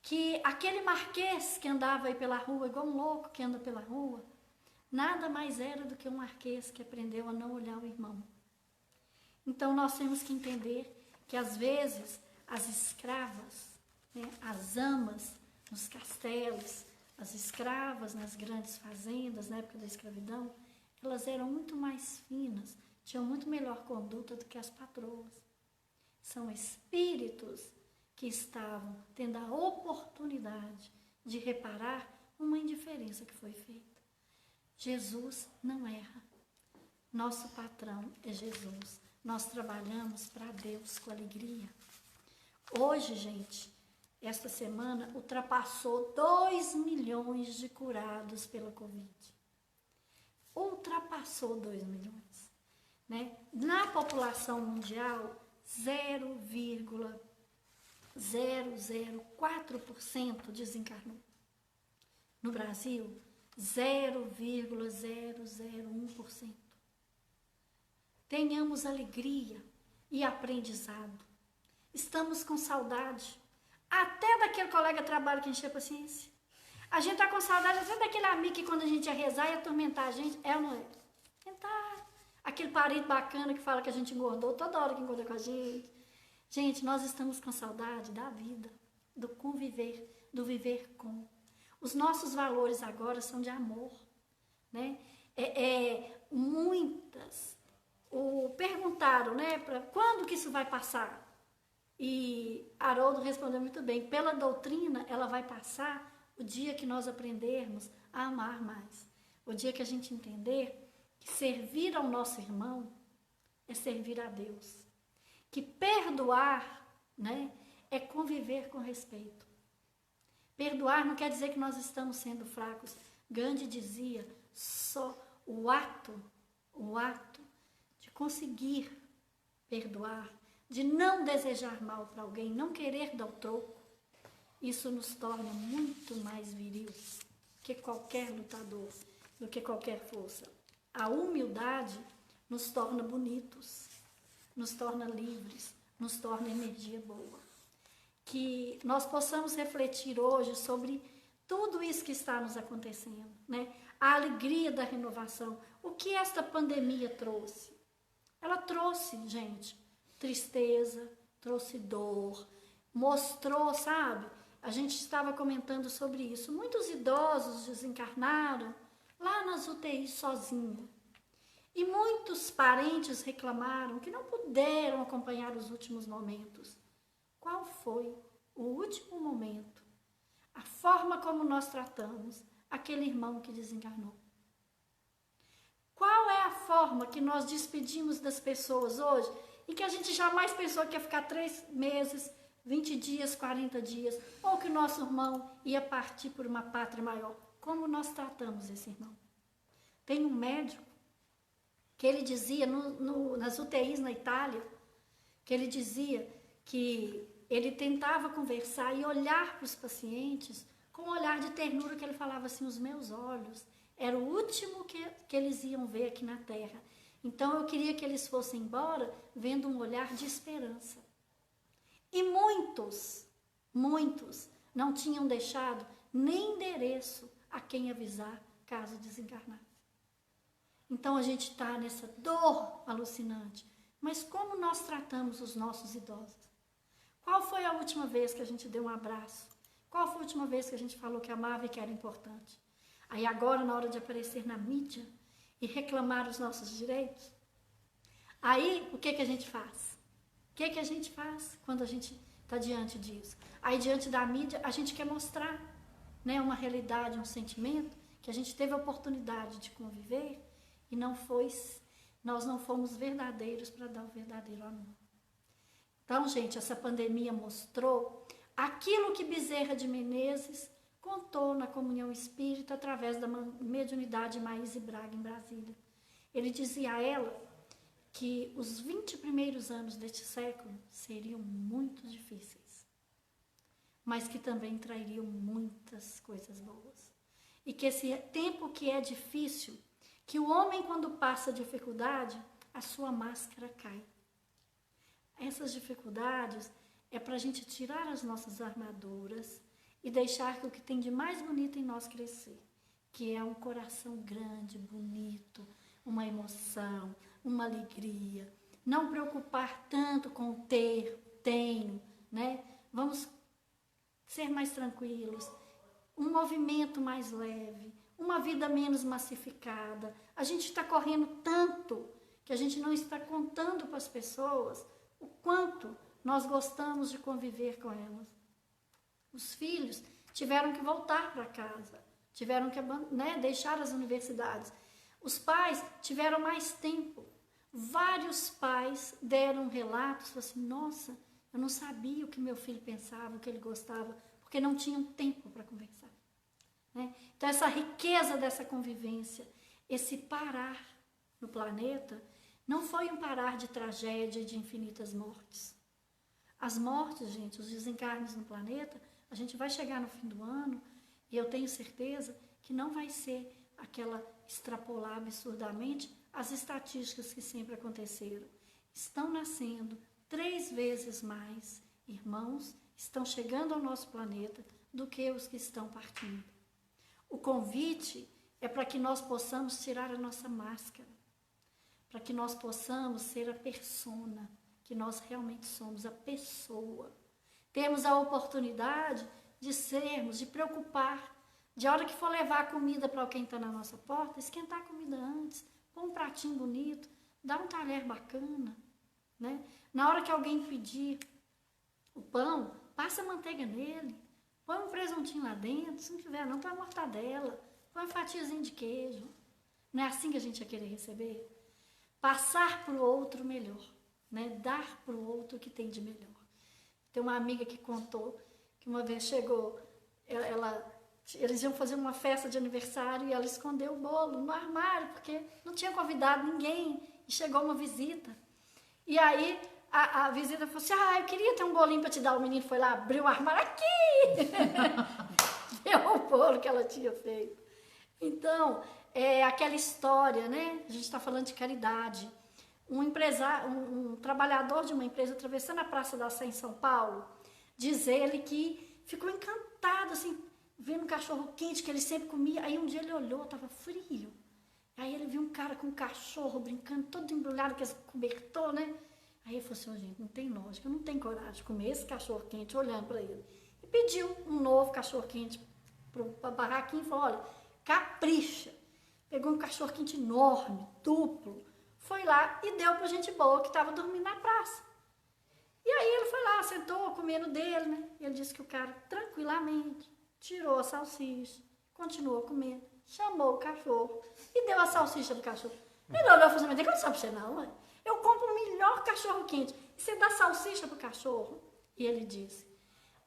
Que aquele marquês que andava aí pela rua, igual um louco que anda pela rua, nada mais era do que um marquês que aprendeu a não olhar o irmão. Então nós temos que entender que às vezes as escravas, né, as amas nos castelos, as escravas nas grandes fazendas, na época da escravidão, elas eram muito mais finas, tinham muito melhor conduta do que as patroas. São espíritos que estavam tendo a oportunidade de reparar uma indiferença que foi feita. Jesus não erra. Nosso patrão é Jesus. Nós trabalhamos para Deus com alegria. Hoje, gente, esta semana ultrapassou 2 milhões de curados pela Covid. Ultrapassou 2 milhões. Né? Na população mundial, 0,004% desencarnou. No Brasil, 0,001%. Tenhamos alegria e aprendizado. Estamos com saudade. Até daquele colega de trabalho que encheu a paciência. A gente está com saudade até daquele amigo que quando a gente ia rezar e atormentar a gente, é ou não é? Tentar. Aquele parente bacana que fala que a gente engordou toda hora que engorda com a gente. Gente, nós estamos com saudade da vida, do conviver, do viver com. Os nossos valores agora são de amor, né? Muitas perguntaram, né, para quando que isso vai passar? E Haroldo respondeu muito bem, pela doutrina ela vai passar o dia que nós aprendermos a amar mais. O dia que a gente entender que servir ao nosso irmão é servir a Deus. Que perdoar, né, é conviver com respeito. Perdoar não quer dizer que nós estamos sendo fracos. Gandhi dizia, só o ato de conseguir perdoar, de não desejar mal para alguém, não querer dar o troco, isso nos torna muito mais viril que qualquer lutador, do que qualquer força. A humildade nos torna bonitos, nos torna livres, nos torna energia boa. Que nós possamos refletir hoje sobre tudo isso que está nos acontecendo, né? A alegria da renovação. O que esta pandemia trouxe? Ela trouxe, gente, tristeza, trouxe dor, mostrou, sabe? A gente estava comentando sobre isso. Muitos idosos desencarnaram lá nas UTIs sozinhos. E muitos parentes reclamaram que não puderam acompanhar os últimos momentos. Qual foi o último momento? A forma como nós tratamos aquele irmão que desencarnou. Qual é a forma que nós despedimos das pessoas hoje e que a gente jamais pensou que ia ficar 3 meses, 20 dias, 40 dias, ou que o nosso irmão ia partir por uma pátria maior? Como nós tratamos esse irmão? Tem um médico que ele dizia nas UTIs na Itália, que ele dizia que ele tentava conversar e olhar para os pacientes com um olhar de ternura, que ele falava assim, os meus olhos era o último que eles iam ver aqui na Terra. Então eu queria que eles fossem embora vendo um olhar de esperança. E muitos não tinham deixado nem endereço a quem avisar caso desencarnasse. Então a gente está nessa dor alucinante. Mas como nós tratamos os nossos idosos? Qual foi a última vez que a gente deu um abraço? Qual foi a última vez que a gente falou que amava e que era importante? Aí agora, na hora de aparecer na mídia e reclamar os nossos direitos, aí o que a gente faz? O que a gente faz quando a gente está diante disso? Aí diante da mídia a gente quer mostrar, né, uma realidade, um sentimento que a gente teve a oportunidade de conviver e nós não fomos verdadeiros para dar o verdadeiro amor. Então, gente, essa pandemia mostrou aquilo que Bezerra de Menezes contou na comunhão espírita através da mediunidade Maíse Braga em Brasília. Ele dizia a ela que os 20 primeiros anos deste século seriam muito difíceis, mas que também trariam muitas coisas boas. E que esse tempo que é difícil, que o homem quando passa dificuldade, a sua máscara cai. Essas dificuldades é para a gente tirar as nossas armaduras e deixar que o que tem de mais bonito em nós crescer, que é um coração grande, bonito, uma emoção, uma alegria. Não preocupar tanto com o ter, tenho, né? Vamos ser mais tranquilos, um movimento mais leve, uma vida menos massificada. A gente está correndo tanto que a gente não está contando para as pessoas o quanto nós gostamos de conviver com elas. Os filhos tiveram que voltar para casa, tiveram que deixar as universidades. Os pais tiveram mais tempo. Vários pais deram relatos, assim, nossa, eu não sabia o que meu filho pensava, o que ele gostava, porque não tinham tempo para conversar. Né? Então, essa riqueza dessa convivência, esse parar no planeta, não foi um parar de tragédia e de infinitas mortes. As mortes, gente, os desencarnes no planeta, a gente vai chegar no fim do ano e eu tenho certeza que não vai ser aquela extrapolar absurdamente as estatísticas que sempre aconteceram. Estão nascendo 3 vezes mais irmãos, estão chegando ao nosso planeta do que os que estão partindo. O convite é para que nós possamos tirar a nossa máscara, para que nós possamos ser a persona que nós realmente somos, a pessoa. Temos a oportunidade de sermos, de preocupar, de hora que for levar a comida para quem está na nossa porta, esquentar a comida antes, pôr um pratinho bonito, dar um talher bacana, né? Na hora que alguém pedir o pão, passa manteiga nele, põe um presuntinho lá dentro, se não tiver não, põe uma mortadela, põe uma fatiazinha de queijo. Não é assim que a gente ia querer receber? Passar para o outro melhor, né? Dar para o outro o que tem de melhor. Tem uma amiga que contou que uma vez chegou, eles iam fazer uma festa de aniversário e ela escondeu o bolo no armário, porque não tinha convidado ninguém, e chegou uma visita. E aí a visita falou assim, eu queria ter um bolinho para te dar. O menino foi lá, abriu o armário, aqui! Deu o bolo que ela tinha feito. Então, é aquela história, né? A gente está falando de caridade. Um trabalhador de uma empresa atravessando a Praça da Sé em São Paulo, diz ele que ficou encantado, assim, vendo um cachorro quente que ele sempre comia. Aí um dia ele olhou, estava frio. Aí ele viu um cara com um cachorro brincando, todo embrulhado com esse cobertor, né? Aí ele falou assim, gente, não tem lógica, eu não tenho coragem de comer esse cachorro quente, olhando para ele. E pediu um novo cachorro quente para a barraquinha e falou, olha, capricha. Pegou um cachorro quente enorme, duplo, foi lá e deu para gente boa que estava dormindo na praça. E aí ele foi lá, sentou, comendo dele, né? E ele disse que o cara, tranquilamente, tirou a salsicha, continuou comendo, chamou o cachorro e deu a salsicha pro cachorro. Ele olhou e falou assim, mas eu não sabe você não, mãe. Eu compro o melhor cachorro quente e você dá salsicha pro cachorro. E ele disse,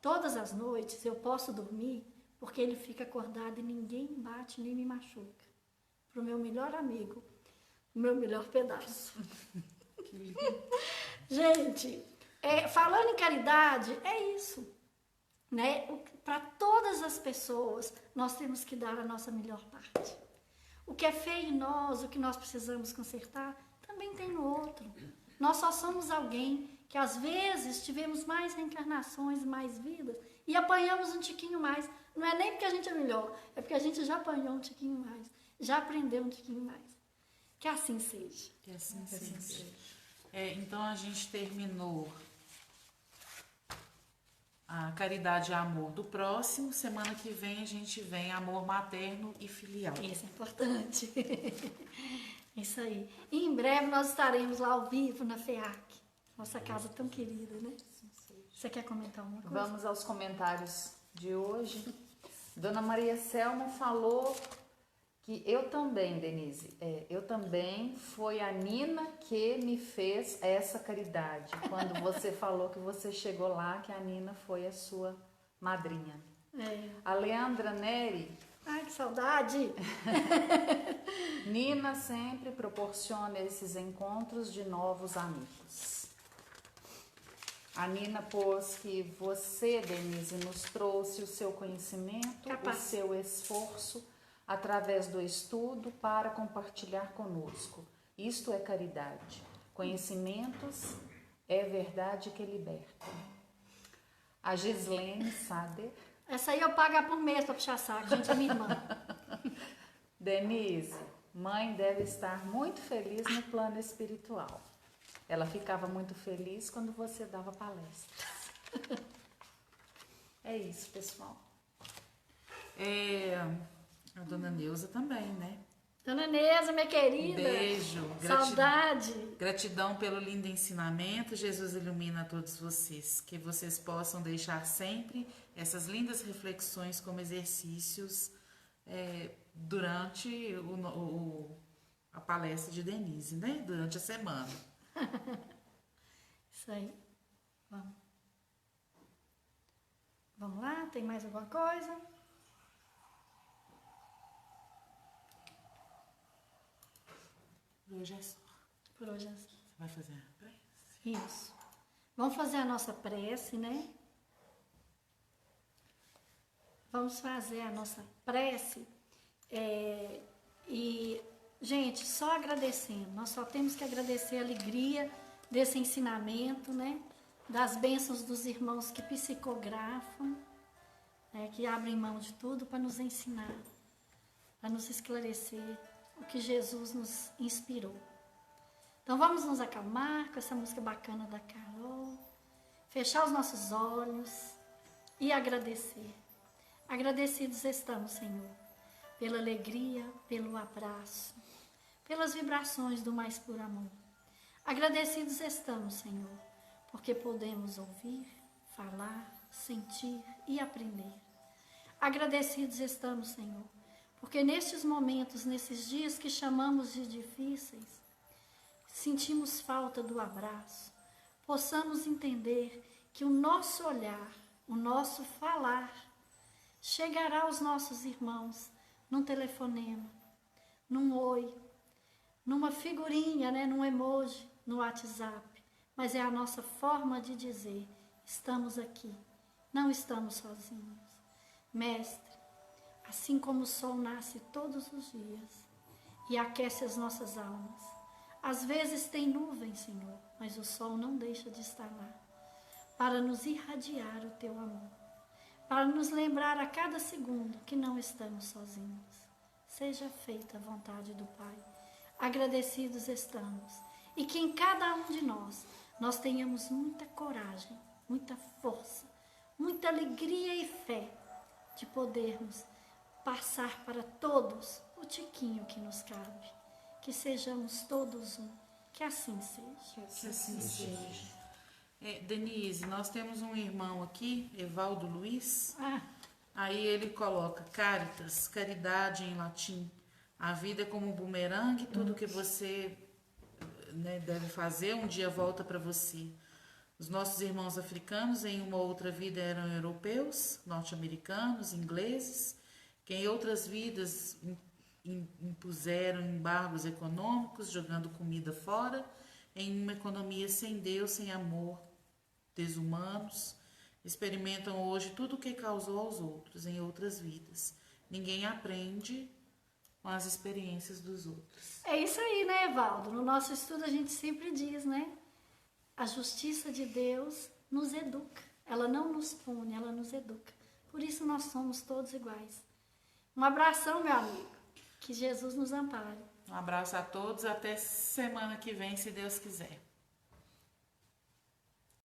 todas as noites eu posso dormir porque ele fica acordado e ninguém bate nem me machuca. Pro meu melhor amigo, o meu melhor pedaço. Gente, falando em caridade, é isso. Né? Para todas as pessoas, nós temos que dar a nossa melhor parte. O que é feio em nós, o que nós precisamos consertar, também tem no outro. Nós só somos alguém que às vezes tivemos mais reencarnações, mais vidas e apanhamos um tiquinho mais. Não é nem porque a gente é melhor, é porque a gente já apanhou um tiquinho mais, já aprendeu um tiquinho mais. Que assim seja. Que assim seja. Então a gente terminou a caridade e amor do próximo. Semana que vem a gente vem amor materno e filial. Isso é importante. Isso aí. E em breve nós estaremos lá ao vivo na FEAC. Nossa casa tão querida, né? Você quer comentar alguma coisa? Vamos aos comentários de hoje. Dona Maria Selma falou que eu também, Denise, eu também, foi a Nina que me fez essa caridade. Quando você falou que você chegou lá, que a Nina foi a sua madrinha. A Leandra Neri. Ai, que saudade! Nina sempre proporciona esses encontros de novos amigos. A Nina pôs que você, Denise, nos trouxe o seu conhecimento, o seu esforço através do estudo para compartilhar conosco. Isto é caridade. Conhecimentos é verdade que liberta. A Gislene Sader. Essa aí eu pago por mês para puxar saco, gente, é minha irmã. Denise, mãe deve estar muito feliz no plano espiritual. Ela ficava muito feliz quando você dava palestras. É isso, pessoal. A dona Neuza também, né? Dona Neuza, minha querida. Beijo. Saudade. Gratidão pelo lindo ensinamento. Jesus ilumina a todos vocês. Que vocês possam deixar sempre essas lindas reflexões como exercícios durante a palestra de Denise, né? Durante a semana. Isso aí. Vamos lá? Tem mais alguma coisa? Por hoje é só. Por hoje é só. Você vai fazer a prece? Isso. Vamos fazer a nossa prece, né? Vamos fazer a nossa prece. E, gente, só agradecendo. Nós só temos que agradecer a alegria desse ensinamento, né? Das bênçãos dos irmãos que psicografam, né? Que abrem mão de tudo para nos ensinar, para nos esclarecer o que Jesus nos inspirou. Então vamos nos acalmar com essa música bacana da Carol, fechar os nossos olhos e agradecer. Agradecidos estamos, Senhor, pela alegria, pelo abraço, pelas vibrações do mais puro amor. Agradecidos estamos, Senhor, porque podemos ouvir, falar, sentir e aprender. Agradecidos estamos, Senhor, porque nestes momentos, nesses dias que chamamos de difíceis, sentimos falta do abraço, possamos entender que o nosso olhar, o nosso falar, chegará aos nossos irmãos num telefonema, num oi, numa figurinha, né, num emoji, no WhatsApp, mas é a nossa forma de dizer, estamos aqui, não estamos sozinhos. Mestre, assim como o sol nasce todos os dias e aquece as nossas almas, às vezes tem nuvem, Senhor, mas o sol não deixa de estar lá, para nos irradiar o teu amor, para nos lembrar a cada segundo que não estamos sozinhos. Seja feita a vontade do Pai. Agradecidos estamos. E que em cada um de nós tenhamos muita coragem, muita força, muita alegria e fé de podermos passar para todos o tiquinho que nos cabe. Que sejamos todos um. Que assim seja. Que assim seja. Denise, nós temos um irmão aqui, Evaldo Luiz. Aí ele coloca caritas, caridade em latim. A vida é como um bumerangue, tudo que você deve fazer um dia volta para você. Os nossos irmãos africanos em uma outra vida eram europeus, norte-americanos, ingleses, que em outras vidas impuseram embargos econômicos, jogando comida fora, em uma economia sem Deus, sem amor, desumanos, experimentam hoje tudo o que causou aos outros em outras vidas. Ninguém aprende com as experiências dos outros. É isso aí, né, Evaldo? No nosso estudo a gente sempre diz, né? A justiça de Deus nos educa. Ela não nos pune, ela nos educa. Por isso nós somos todos iguais. Um abração, meu amigo. Que Jesus nos ampare. Um abraço a todos. Até semana que vem, se Deus quiser.